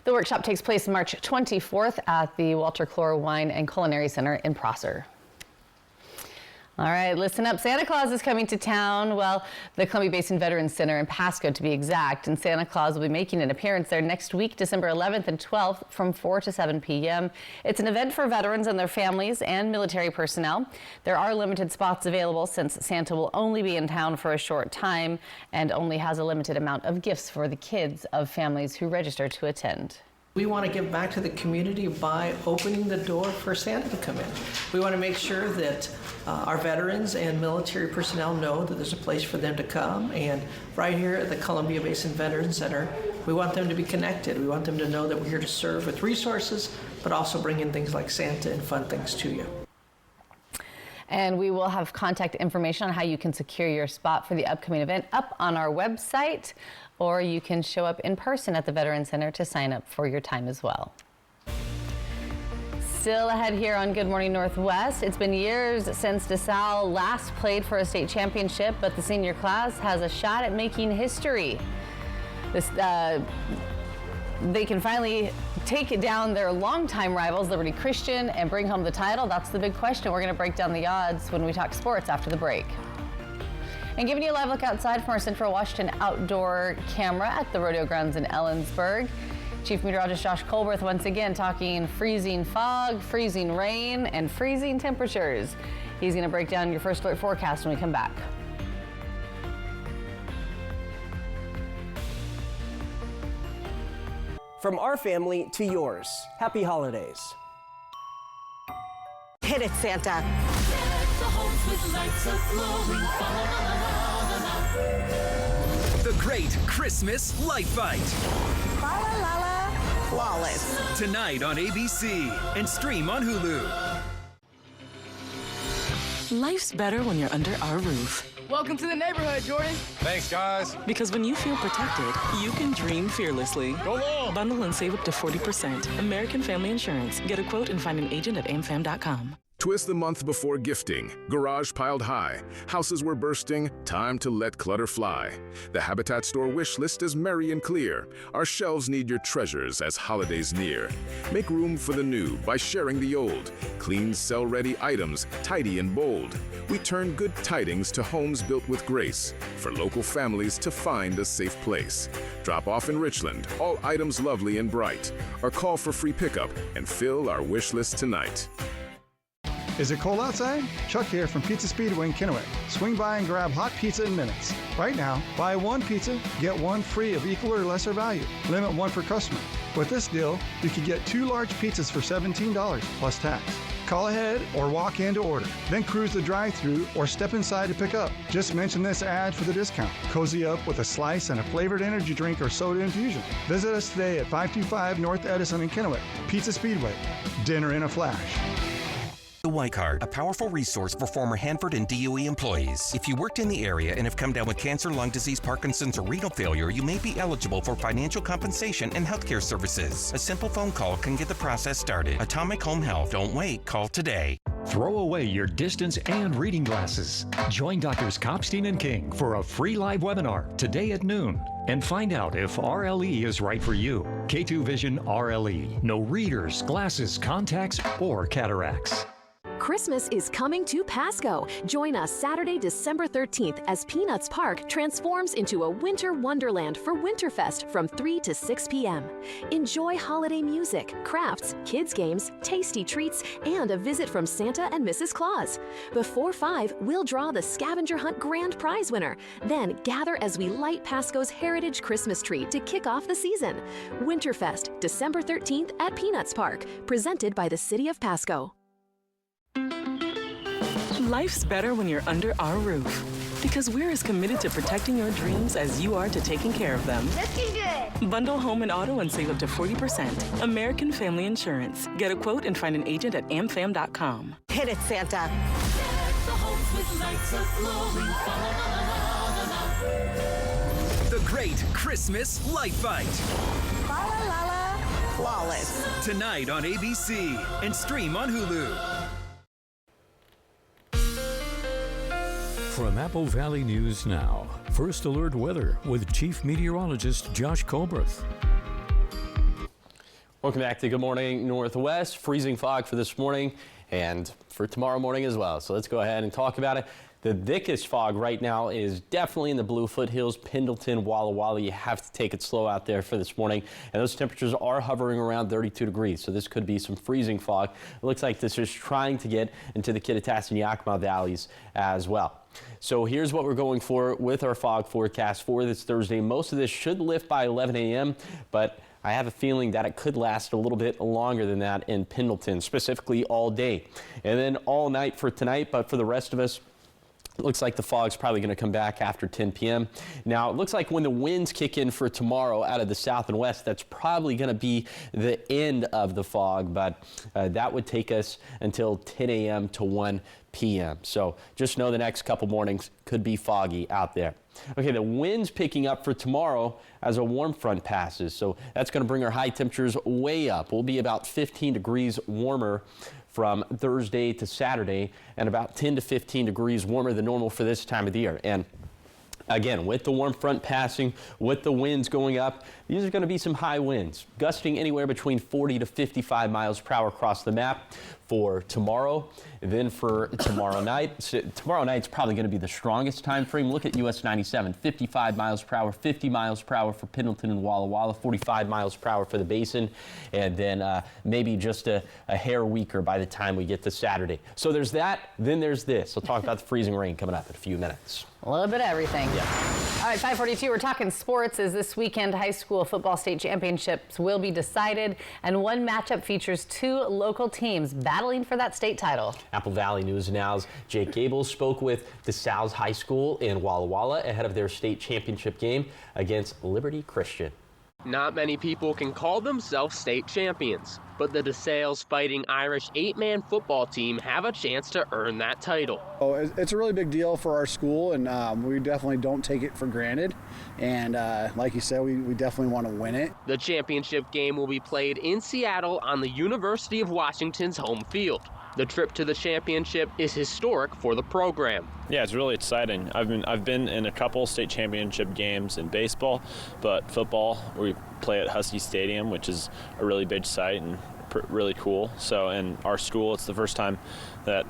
Speaker 3: The workshop takes place March 24th at the Walter Clore Wine and Culinary Center in Prosser. All right, listen up. Santa Claus is coming to town. Well, the Columbia Basin Veterans Center in Pasco, to be exact. And Santa Claus will be making an appearance there next week, December 11th and 12th from 4 to 7 p.m. It's an event for veterans and their families and military personnel. There are limited spots available since Santa will only be in town for a short time and only has a limited amount of gifts for the kids of families who register to attend.
Speaker 12: We want to give back to the community by opening the door for Santa to come in. We want to make sure that our veterans and military personnel know that there's a place for them to come. And right here at the Columbia Basin Veterans Center, we want them to be connected. We want them to know that we're here to serve with resources, but also bring in things like Santa and fun things to you.
Speaker 3: And we will have contact information on how you can secure your spot for the upcoming event up on our website, or you can show up in person at the Veterans Center to sign up for your time as well. Still ahead here on Good Morning Northwest. It's been years since DeSalle last played for a state championship, but the senior class has a shot at making history. They can finally take down their longtime rivals, Liberty Christian, and bring home the title. That's the big question. We're going to break down the odds when we talk sports after the break. And giving you a live look outside from our Central Washington outdoor camera at the rodeo grounds in Ellensburg. Chief Meteorologist Josh Colbert once again talking freezing fog, freezing rain, and freezing temperatures. He's going to break down your first alert forecast when we come back.
Speaker 17: From our family to yours, happy holidays.
Speaker 18: Hit it, Santa.
Speaker 19: The Great Christmas Light Fight.
Speaker 18: La la la la. Flawless.
Speaker 19: Tonight on ABC and stream on Hulu.
Speaker 20: Life's better when you're under our roof.
Speaker 21: Welcome to the neighborhood, Jordan.
Speaker 20: Thanks, guys. Because when you feel protected, you can dream fearlessly. Go on. Bundle and save up to 40%. American Family Insurance. Get a quote and find an agent at amfam.com.
Speaker 22: 'Twas the month before gifting. Garage piled high. Houses were bursting. Time to let clutter fly. The Habitat Store wish list is merry and clear. Our shelves need your treasures as holidays near. Make room for the new by sharing the old. Clean, sell-ready items, tidy and bold. We turn good tidings to homes built with grace. For local families to find a safe place. Drop off in Richland, all items lovely and bright. Or call for free pickup and fill our wish list tonight.
Speaker 23: Is it cold outside? Chuck here from Pizza Speedway in Kennewick. Swing by and grab hot pizza in minutes. Right now, buy one pizza, get one free of equal or lesser value. Limit one per customer. With this deal, you can get 2 large pizzas for $17 plus tax. Call ahead or walk in to order. Then cruise the drive-thru or step inside to pick up. Just mention this ad for the discount. Cozy up with a slice and a flavored energy drink or soda infusion. Visit us today at 525 North Edison in Kennewick. Pizza Speedway. Dinner in a flash.
Speaker 31: The Y Card, a powerful resource for former Hanford and DOE employees. If you worked in the area and have come down with cancer, lung disease, Parkinson's, or renal failure, you may be eligible for financial compensation and healthcare services. A simple phone call can get the process started. Atomic Home Health. Don't wait. Call today.
Speaker 5: Throw away your distance and reading glasses. Join Drs. Kopstein and King for a free live webinar today at noon and find out if RLE is right for you. K2 Vision RLE. No readers, glasses, contacts, or cataracts.
Speaker 7: Christmas is coming to Pasco. Join us Saturday, December 13th as Peanuts Park transforms into a winter wonderland for Winterfest from 3 to 6 p.m. Enjoy holiday music, crafts, kids games, tasty treats, and a visit from Santa and Mrs. Claus. Before 5, we'll draw the Scavenger Hunt Grand Prize winner. Then gather as we light Pasco's heritage Christmas tree to kick off the season. Winterfest, December 13th at Peanuts Park, presented by the City of Pasco.
Speaker 20: Life's better when you're under our roof, because we're as committed to protecting your dreams as you are to taking care of them.
Speaker 18: Looking good.
Speaker 20: Bundle home and auto and save up to 40%. American Family Insurance. Get a quote and find an agent at amfam.com.
Speaker 18: Hit it, Santa.
Speaker 19: The Great Christmas Light Fight.
Speaker 18: La la la la. Flawless.
Speaker 19: Tonight on ABC and stream on Hulu.
Speaker 1: From Apple Valley News Now, First Alert Weather with Chief Meteorologist Josh Colbreth.
Speaker 2: Welcome back to Good Morning Northwest. Freezing fog for this morning and for tomorrow morning as well. So let's go ahead and talk about it. The thickest fog right now is definitely in the Blue Foothills, Pendleton, Walla Walla. You have to take it slow out there for this morning. And those temperatures are hovering around 32 degrees. So this could be some freezing fog. It looks like this is trying to get into the Kittitas and Yakima valleys as well. So here's what we're going for with our fog forecast for this Thursday. Most of this should lift by 11 a.m., but I have a feeling that it could last a little bit longer than that in Pendleton, specifically all day. And then all night for tonight, but for the rest of us, it looks like the fog's probably going to come back after 10 p.m. Now, it looks like when the winds kick in for tomorrow out of the south and west, that's probably going to be the end of the fog, but that would take us until 10 a.m. to 1 p.m. So just know the next couple mornings could be foggy out there. Okay, the wind's picking up for tomorrow as a warm front passes, so that's going to bring our high temperatures way up. We'll be about 15 degrees warmer from Thursday to Saturday and about 10 to 15 degrees warmer than normal for this time of the year. And again, with the warm front passing, with the winds going up, these are going to be some high winds, gusting anywhere between 40 to 55 miles per hour across the map for tomorrow. Then for tomorrow night, tomorrow night's probably going to be the strongest time frame. Look at US 97, 55 miles per hour, 50 miles per hour for Pendleton and Walla Walla, 45 miles per hour for the Basin, and then maybe just a hair weaker by the time we get to Saturday. So there's that, then there's this. We'll talk about the freezing rain coming up in a few minutes.
Speaker 3: A little bit of everything.
Speaker 2: Yeah.
Speaker 3: All right, 5:42, we're talking sports as this weekend high school football state championships will be decided, and one matchup features two local teams battling for that state title.
Speaker 2: Apple Valley News Now's Jake Gables spoke with DeSales High School in Walla Walla ahead of their state championship game against Liberty Christian.
Speaker 8: Not many people can call themselves state champions, but the DeSales Fighting Irish 8-man football team have a chance to earn that title.
Speaker 13: Oh, it's a really big deal for our school, and we definitely don't take it for granted. And like you said, we definitely want to win it.
Speaker 8: The championship game will be played in Seattle on the University of Washington's home field. The trip to the championship is historic for the program.
Speaker 15: Yeah, it's really exciting. I've been in a couple state championship games in baseball, but football, we play at Husky Stadium, which is a really big site and really cool. So in our school, it's the first time that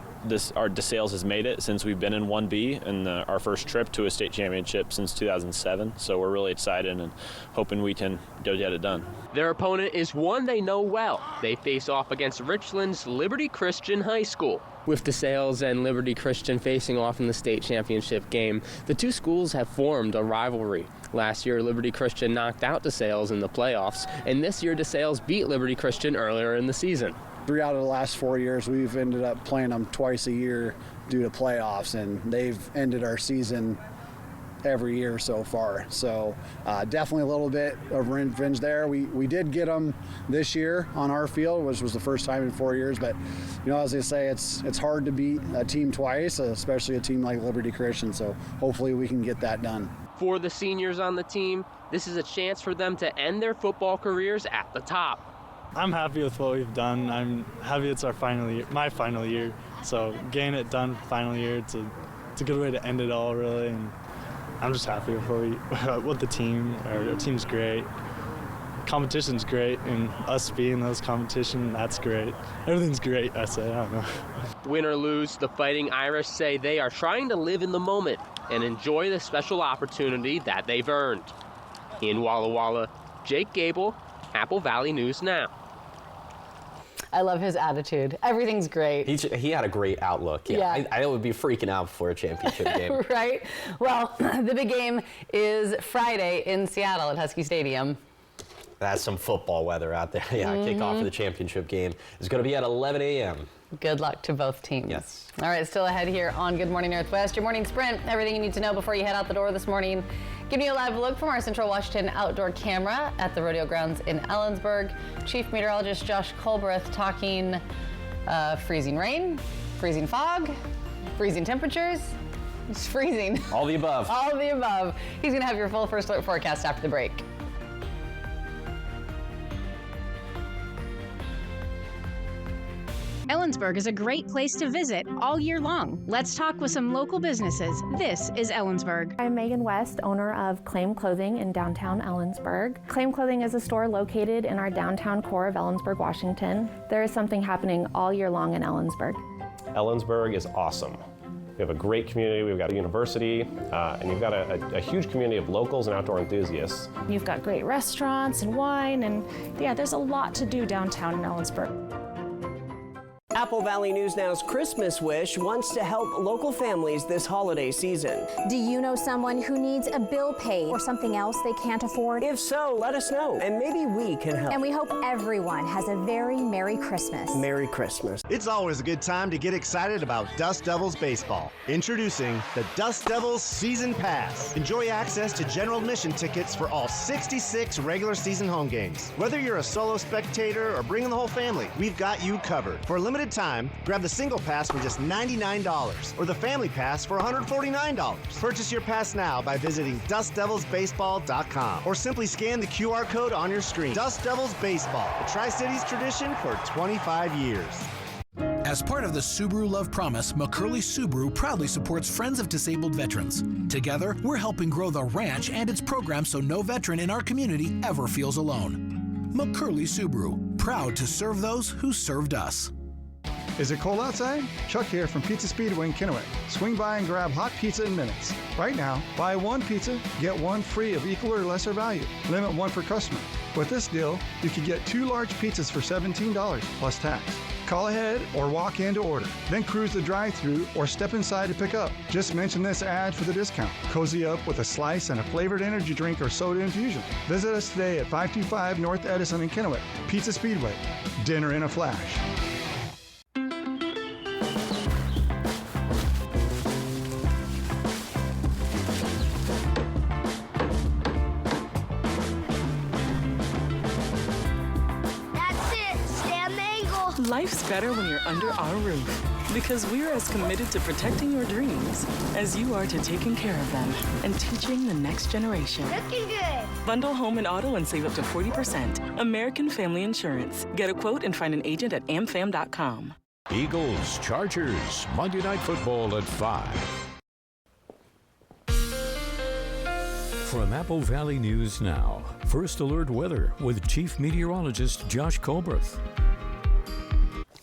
Speaker 15: our DeSales has made it since we've been in 1B and our first trip to a state championship since 2007. So we're really excited and hoping we can go get it done.
Speaker 8: Their opponent is one they know well. They face off against Richland's Liberty Christian High School. With DeSales and Liberty Christian facing off in the state championship game, the two schools have formed a rivalry. Last year, Liberty Christian knocked out DeSales in the playoffs, and this year DeSales beat Liberty Christian earlier in the season.
Speaker 13: 3 out of the last 4 years, we've ended up playing them twice a year due to playoffs, and they've ended our season every year so far. So definitely a little bit of revenge there. We did get them this year on our field, which was the first time in 4 years. But you know, as they say, it's hard to beat a team twice, especially a team like Liberty Christian. So hopefully we can get that done.
Speaker 8: For the seniors on the team, this is a chance for them to end their football careers at the top.
Speaker 23: I'm happy with what we've done. I'm happy it's our final year, my final year. So getting it done final year, it's a good way to end it all, really. And I'm just happy with the team. Our team's great. Competition's great, and us being those competition, that's great. Everything's great, I say. I don't know.
Speaker 8: Win or lose, the Fighting Irish say they are trying to live in the moment and enjoy the special opportunity that they've earned. In Walla Walla, Jake Gable, Apple Valley News Now.
Speaker 3: I love his attitude. Everything's great.
Speaker 2: He had a great outlook. Yeah. I would be freaking out before a championship game.
Speaker 3: Right? Well, the big game is Friday in Seattle at Husky Stadium.
Speaker 2: That's some football weather out there. Yeah, kickoff of the championship game is going to be at 11 a.m.
Speaker 3: Good luck to both teams.
Speaker 2: Yes.
Speaker 3: All right, still ahead here on Good Morning Northwest, your morning sprint. Everything you need to know before you head out the door this morning. Giving you a live look from our Central Washington outdoor camera at the rodeo grounds in Ellensburg. Chief Meteorologist Josh Colbreth talking freezing rain, freezing fog, freezing temperatures. It's freezing.
Speaker 2: All the above.
Speaker 3: All of the above. He's going to have your full first alert forecast after the break.
Speaker 9: Ellensburg is a great place to visit all year long. Let's talk with some local businesses. This is Ellensburg.
Speaker 10: I'm Megan West, owner of Claim Clothing in downtown Ellensburg. Claim Clothing is a store located in our downtown core of Ellensburg, Washington. There is something happening all year long in Ellensburg.
Speaker 14: Ellensburg is awesome. We have a great community, we've got a university, and you've got a huge community of locals and outdoor enthusiasts.
Speaker 21: You've got great restaurants and wine, and yeah, there's a lot to do downtown in Ellensburg.
Speaker 17: Apple Valley News Now's Christmas Wish wants to help local families this holiday season.
Speaker 24: Do you know someone who needs a bill paid or something else they can't afford?
Speaker 17: If so, let us know, and maybe we can help.
Speaker 24: And we hope everyone has a very Merry Christmas.
Speaker 17: Merry Christmas.
Speaker 25: It's always a good time to get excited about Dust Devils baseball. Introducing the Dust Devils Season Pass. Enjoy access to general admission tickets for all 66 regular season home games. Whether you're a solo spectator or bringing the whole family, we've got you covered. For a limited time, grab the single pass for just $99 or the family pass for $149. Purchase your pass now by visiting dustdevilsbaseball.com or simply scan the QR code on your screen. Dust Devils Baseball, a Tri-Cities tradition for 25 years.
Speaker 26: As part of the Subaru Love Promise, McCurley Subaru proudly supports Friends of Disabled Veterans. Together, we're helping grow the ranch and its program so no veteran in our community ever feels alone. McCurley Subaru, proud to serve those who served us.
Speaker 23: Is it cold outside? Chuck here from Pizza Speedway in Kennewick. Swing by and grab hot pizza in minutes. Right now, buy one pizza, get one free of equal or lesser value. Limit one per customer. With this deal, you can get 2 large pizzas for $17 plus tax. Call ahead or walk in to order. Then cruise the drive-thru or step inside to pick up. Just mention this ad for the discount. Cozy up with a slice and a flavored energy drink or soda infusion. Visit us today at 525 North Edison in Kennewick. Pizza Speedway. Dinner in a flash.
Speaker 20: Life's better when you're under our roof, because we're as committed to protecting your dreams as you are to taking care of them and teaching the next generation.
Speaker 24: Looking good.
Speaker 20: Bundle home and auto and save up to 40%. American Family Insurance. Get a quote and find an agent at amfam.com.
Speaker 1: Eagles, Chargers, Monday Night Football at 5. From Apple Valley News Now, First Alert Weather with Chief Meteorologist Josh Colbreth.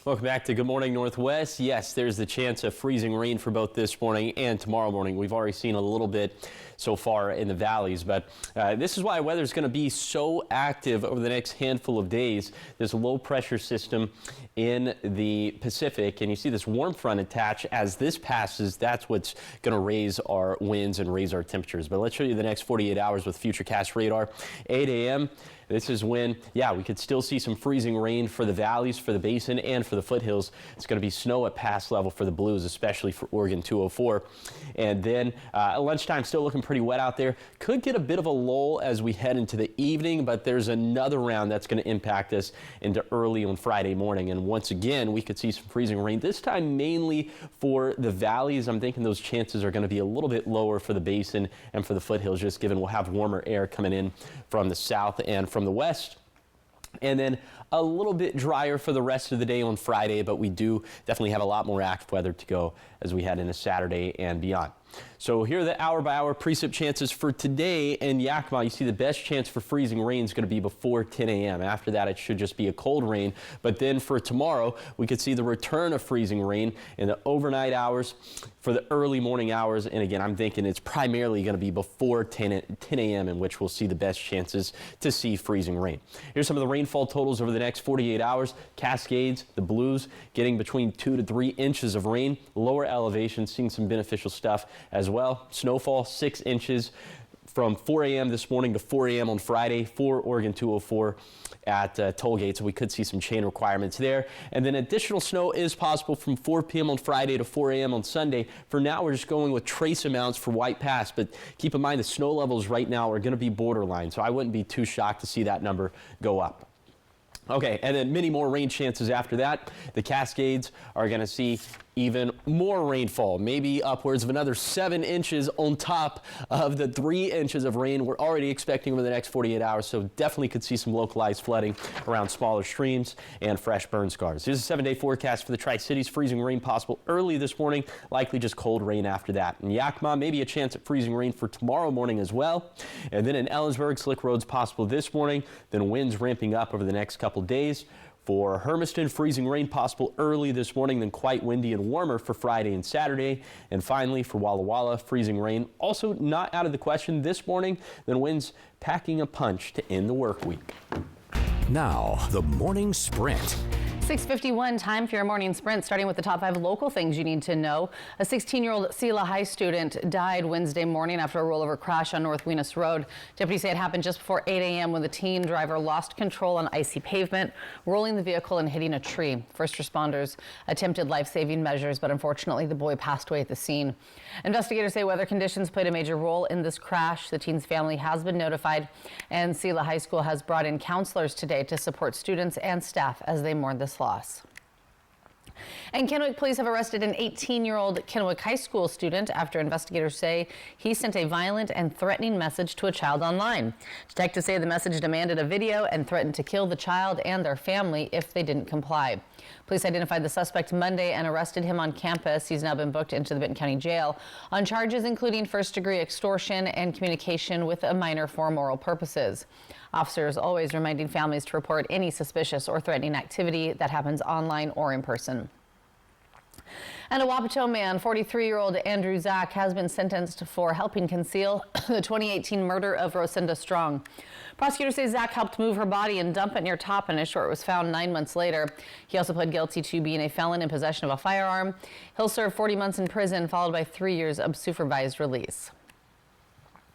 Speaker 2: Welcome back to Good Morning Northwest. Yes, there's the chance of freezing rain for both this morning and tomorrow morning. We've already seen a little bit so far in the valleys, but this is why weather is going to be so active over the next handful of days. There's a low pressure system in the Pacific, and you see this warm front attached. As this passes, that's what's going to raise our winds and raise our temperatures. But let's show you the next 48 hours with Futurecast radar. 8 a.m. This is when, we could still see some freezing rain for the valleys, for the basin, and for the foothills. It's going to be snow at pass level for the Blues, especially for Oregon 204. And then at lunchtime, still looking pretty wet out there. Could get a bit of a lull as we head into the evening, but there's another round that's going to impact us into early on Friday morning. And once again, we could see some freezing rain, this time mainly for the valleys. I'm thinking those chances are going to be a little bit lower for the basin and for the foothills, just given we'll have warmer air coming in from the south and from the west. And then a little bit drier for the rest of the day on Friday, but we do definitely have a lot more active weather to go as we head into Saturday and beyond. So here are the hour-by-hour precip chances for today in Yakima. You see the best chance for freezing rain is going to be before 10 a.m. After that, it should just be a cold rain. But then for tomorrow, we could see the return of freezing rain in the overnight hours for the early morning hours. And again, I'm thinking it's primarily going to be before 10 a.m. in which we'll see the best chances to see freezing rain. Here's some of the rainfall totals over the next 48 hours. Cascades, the Blues, getting between 2 to 3 inches of rain. Lower elevation, seeing some beneficial stuff as well. Snowfall 6 inches from 4 a.m. this morning to 4 a.m. on Friday for Oregon 204 at toll gates. So we could see some chain requirements there. And then additional snow is possible from 4 p.m. on Friday to 4 a.m. on Sunday. For now, we're just going with trace amounts for White Pass. But keep in mind the snow levels right now are going to be borderline. So I wouldn't be too shocked to see that number go up. Okay, and then many more rain chances after that. The Cascades are going to see even more rainfall, maybe upwards of another 7 inches on top of the 3 inches of rain we're already expecting over the next 48 hours. So definitely could see some localized flooding around smaller streams and fresh burn scars. Here's a 7-day forecast for the Tri-Cities. Freezing rain possible early this morning, likely just cold rain after that. In Yakima, maybe a chance at freezing rain for tomorrow morning as well. And then in Ellensburg, slick roads possible this morning, then winds ramping up over the next couple days. For Hermiston, freezing rain possible early this morning, then quite windy and warmer for Friday and Saturday. And finally, for Walla Walla, freezing rain also not out of the question this morning, then winds packing a punch to end the work week.
Speaker 1: Now, the morning sprint.
Speaker 3: 6:51, time for your morning sprint, starting with the top 5 local things you need to know. A 16-year-old Selah High student died Wednesday morning after a rollover crash on North Wenas Road. Deputies say it happened just before 8 a.m. when the teen driver lost control on icy pavement, rolling the vehicle and hitting a tree. First responders attempted life-saving measures, but unfortunately the boy passed away at the scene. Investigators say weather conditions played a major role in this crash. The teen's family has been notified, and Selah High School has brought in counselors today to support students and staff as they mourn this loss. And Kennewick police have arrested an 18-year-old Kennewick High School student after investigators say he sent a violent and threatening message to a child online. Detectives say the message demanded a video and threatened to kill the child and their family if they didn't comply. Police identified the suspect Monday and arrested him on campus. He's now been booked into the Benton County Jail on charges including first-degree extortion and communication with a minor for immoral purposes. Officers always reminding families to report any suspicious or threatening activity that happens online or in person. And a Wapato man, 43-year-old Andrew Zach, has been sentenced for helping conceal the 2018 murder of Rosinda Strong. Prosecutors say Zach helped move her body and dump it near Toppenish, where it was found 9 months later. He also pled guilty to being a felon in possession of a firearm. He'll serve 40 months in prison, followed by 3 years of supervised release.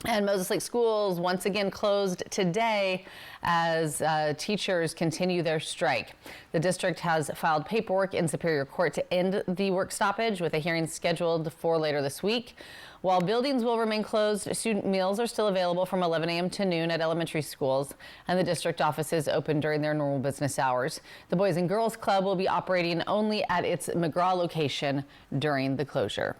Speaker 3: And Moses Lake schools once again closed today as teachers continue their strike. The district has filed paperwork in Superior Court to end the work stoppage, with a hearing scheduled for later this week. While buildings will remain closed, student meals are still available from 11 a.m. to noon at elementary schools, and the district office is open during their normal business hours. The Boys and Girls Club will be operating only at its McGraw location during the closure.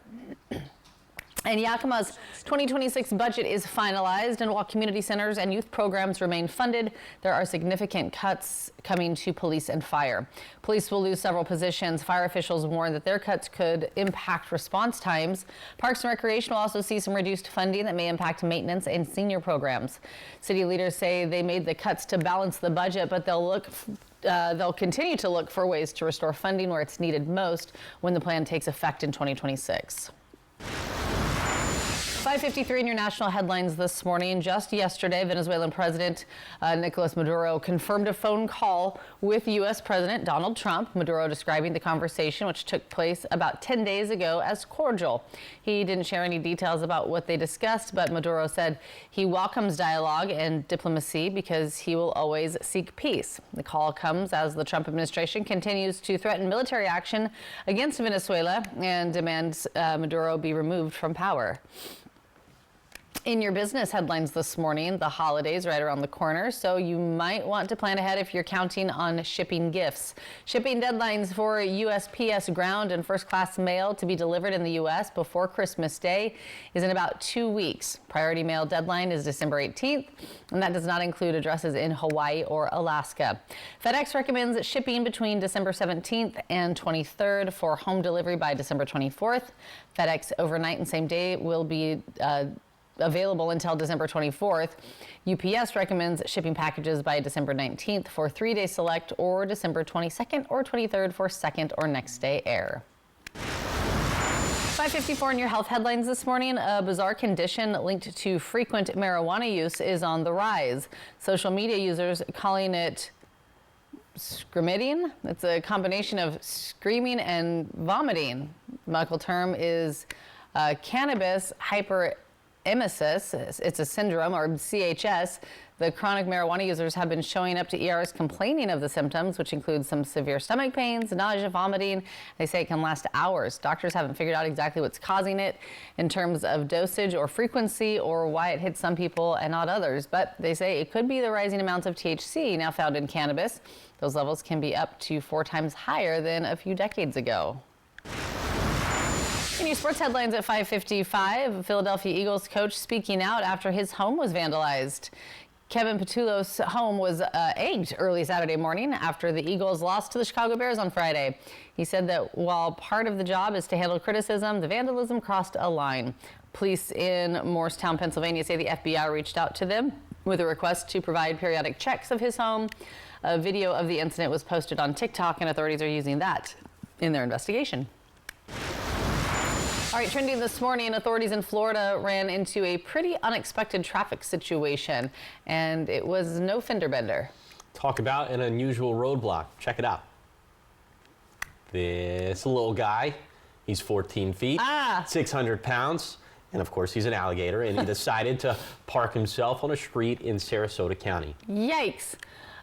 Speaker 3: And Yakima's 2026 budget is finalized, and while community centers and youth programs remain funded, there are significant cuts coming to police and fire. Police will lose several positions. Fire officials warn that their cuts could impact response times. Parks and Recreation will also see some reduced funding that may impact maintenance and senior programs. City leaders say they made the cuts to balance the budget, but they'll continue to look for ways to restore funding where it's needed most when the plan takes effect in 2026. 5:53 in your national headlines this morning. Just yesterday, Venezuelan President Nicolas Maduro confirmed a phone call with U.S. President Donald Trump. Maduro describing the conversation, which took place about 10 days ago, as cordial. He didn't share any details about what they discussed, but Maduro said he welcomes dialogue and diplomacy because he will always seek peace. The call comes as the Trump administration continues to threaten military action against Venezuela and demands Maduro be removed from power. In your business headlines this morning, the holidays right around the corner, so you might want to plan ahead if you're counting on shipping gifts. Shipping deadlines for USPS ground and first class mail to be delivered in the U.S. before Christmas Day is in about 2 weeks. Priority mail deadline is December 18th, and that does not include addresses in Hawaii or Alaska. FedEx recommends shipping between December 17th and 23rd for home delivery by December 24th. FedEx overnight and same day will be available until December 24th. UPS recommends shipping packages by December 19th for 3-day select or December 22nd or 23rd for second or next day air. 5:54 in your health headlines this morning. A bizarre condition linked to frequent marijuana use is on the rise. Social media users calling it screamiting. It's a combination of screaming and vomiting. The medical term is cannabis hyperemesis. It's a syndrome, or CHS. The chronic marijuana users have been showing up to ERs complaining of the symptoms, which include some severe stomach pains, nausea, vomiting. They say it can last hours. Doctors haven't figured out exactly what's causing it in terms of dosage or frequency or why it hits some people and not others. But they say it could be the rising amounts of THC now found in cannabis. Those levels can be up to 4 times higher than a few decades ago. In your sports headlines at 5:55, Philadelphia Eagles coach speaking out after his home was vandalized. Kevin Patullo's home was egged early Saturday morning after the Eagles lost to the Chicago Bears on Friday. He said that while part of the job is to handle criticism, the vandalism crossed a line. Police in Morristown, Pennsylvania say the FBI reached out to them with a request to provide periodic checks of his home. A video of the incident was posted on TikTok, and authorities are using that in their investigation. All right, trending this morning, authorities in Florida ran into a pretty unexpected traffic situation, and it was no fender bender.
Speaker 2: Talk about an unusual roadblock. Check it out. This little guy, he's 14 feet, 600 pounds, and of course he's an alligator, and he decided to park himself on a street in Sarasota County.
Speaker 3: Yikes.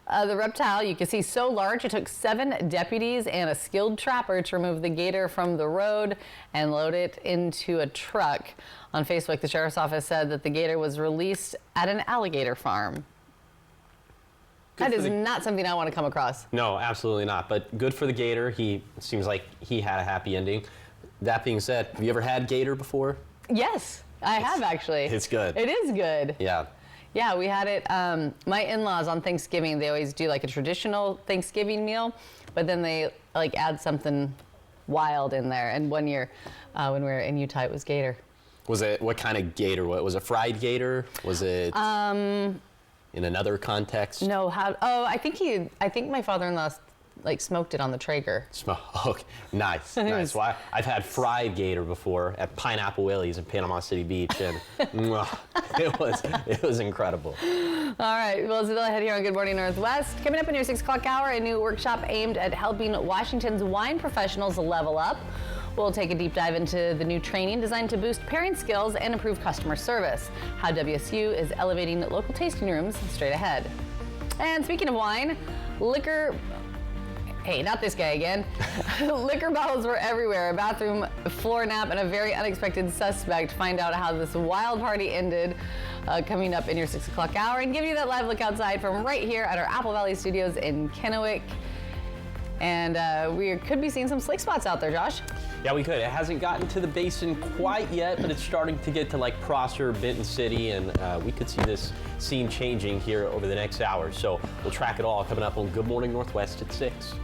Speaker 3: The reptile, you can see, so large it took 7 deputies and a skilled trapper to remove the gator from the road and load it into a truck. On Facebook, the sheriff's office said that the gator was released at an alligator farm. That is not something I want to come across.
Speaker 2: No, absolutely not. But good for the gator. It seems like he had a happy ending. That being said, have you ever had gator before?
Speaker 3: Yes, I have actually.
Speaker 2: It's good.
Speaker 3: It is good.
Speaker 2: Yeah.
Speaker 3: Yeah, we had it. My in-laws on Thanksgiving, they always do like a traditional Thanksgiving meal, but then they like add something wild in there. And one year when we were in Utah, it was gator. Was it, what kind of gator? What was it, fried gator? Was it in another context? No, I think my father-in-law like smoked it on the Traeger.
Speaker 2: Okay, nice, nice. Well, I've had fried gator before at Pineapple Willie's in Panama City Beach, and it was incredible.
Speaker 3: All right, well, still ahead here on Good Morning Northwest. Coming up in your 6 o'clock hour, a new workshop aimed at helping Washington's wine professionals level up. We'll take a deep dive into the new training designed to boost pairing skills and improve customer service. How WSU is elevating local tasting rooms straight ahead. And speaking of wine, hey, not this guy again. Liquor bottles were everywhere. A bathroom floor nap and a very unexpected suspect. Find out how this wild party ended coming up in your 6 o'clock hour, and give you that live look outside from right here at our Apple Valley studios in Kennewick. And we could be seeing some slick spots out there, Josh.
Speaker 2: Yeah, we could. It hasn't gotten to the basin quite yet, but it's starting to get to like Prosser, Benton City, and we could see this scene changing here over the next hour. So we'll track it all coming up on Good Morning Northwest at 6.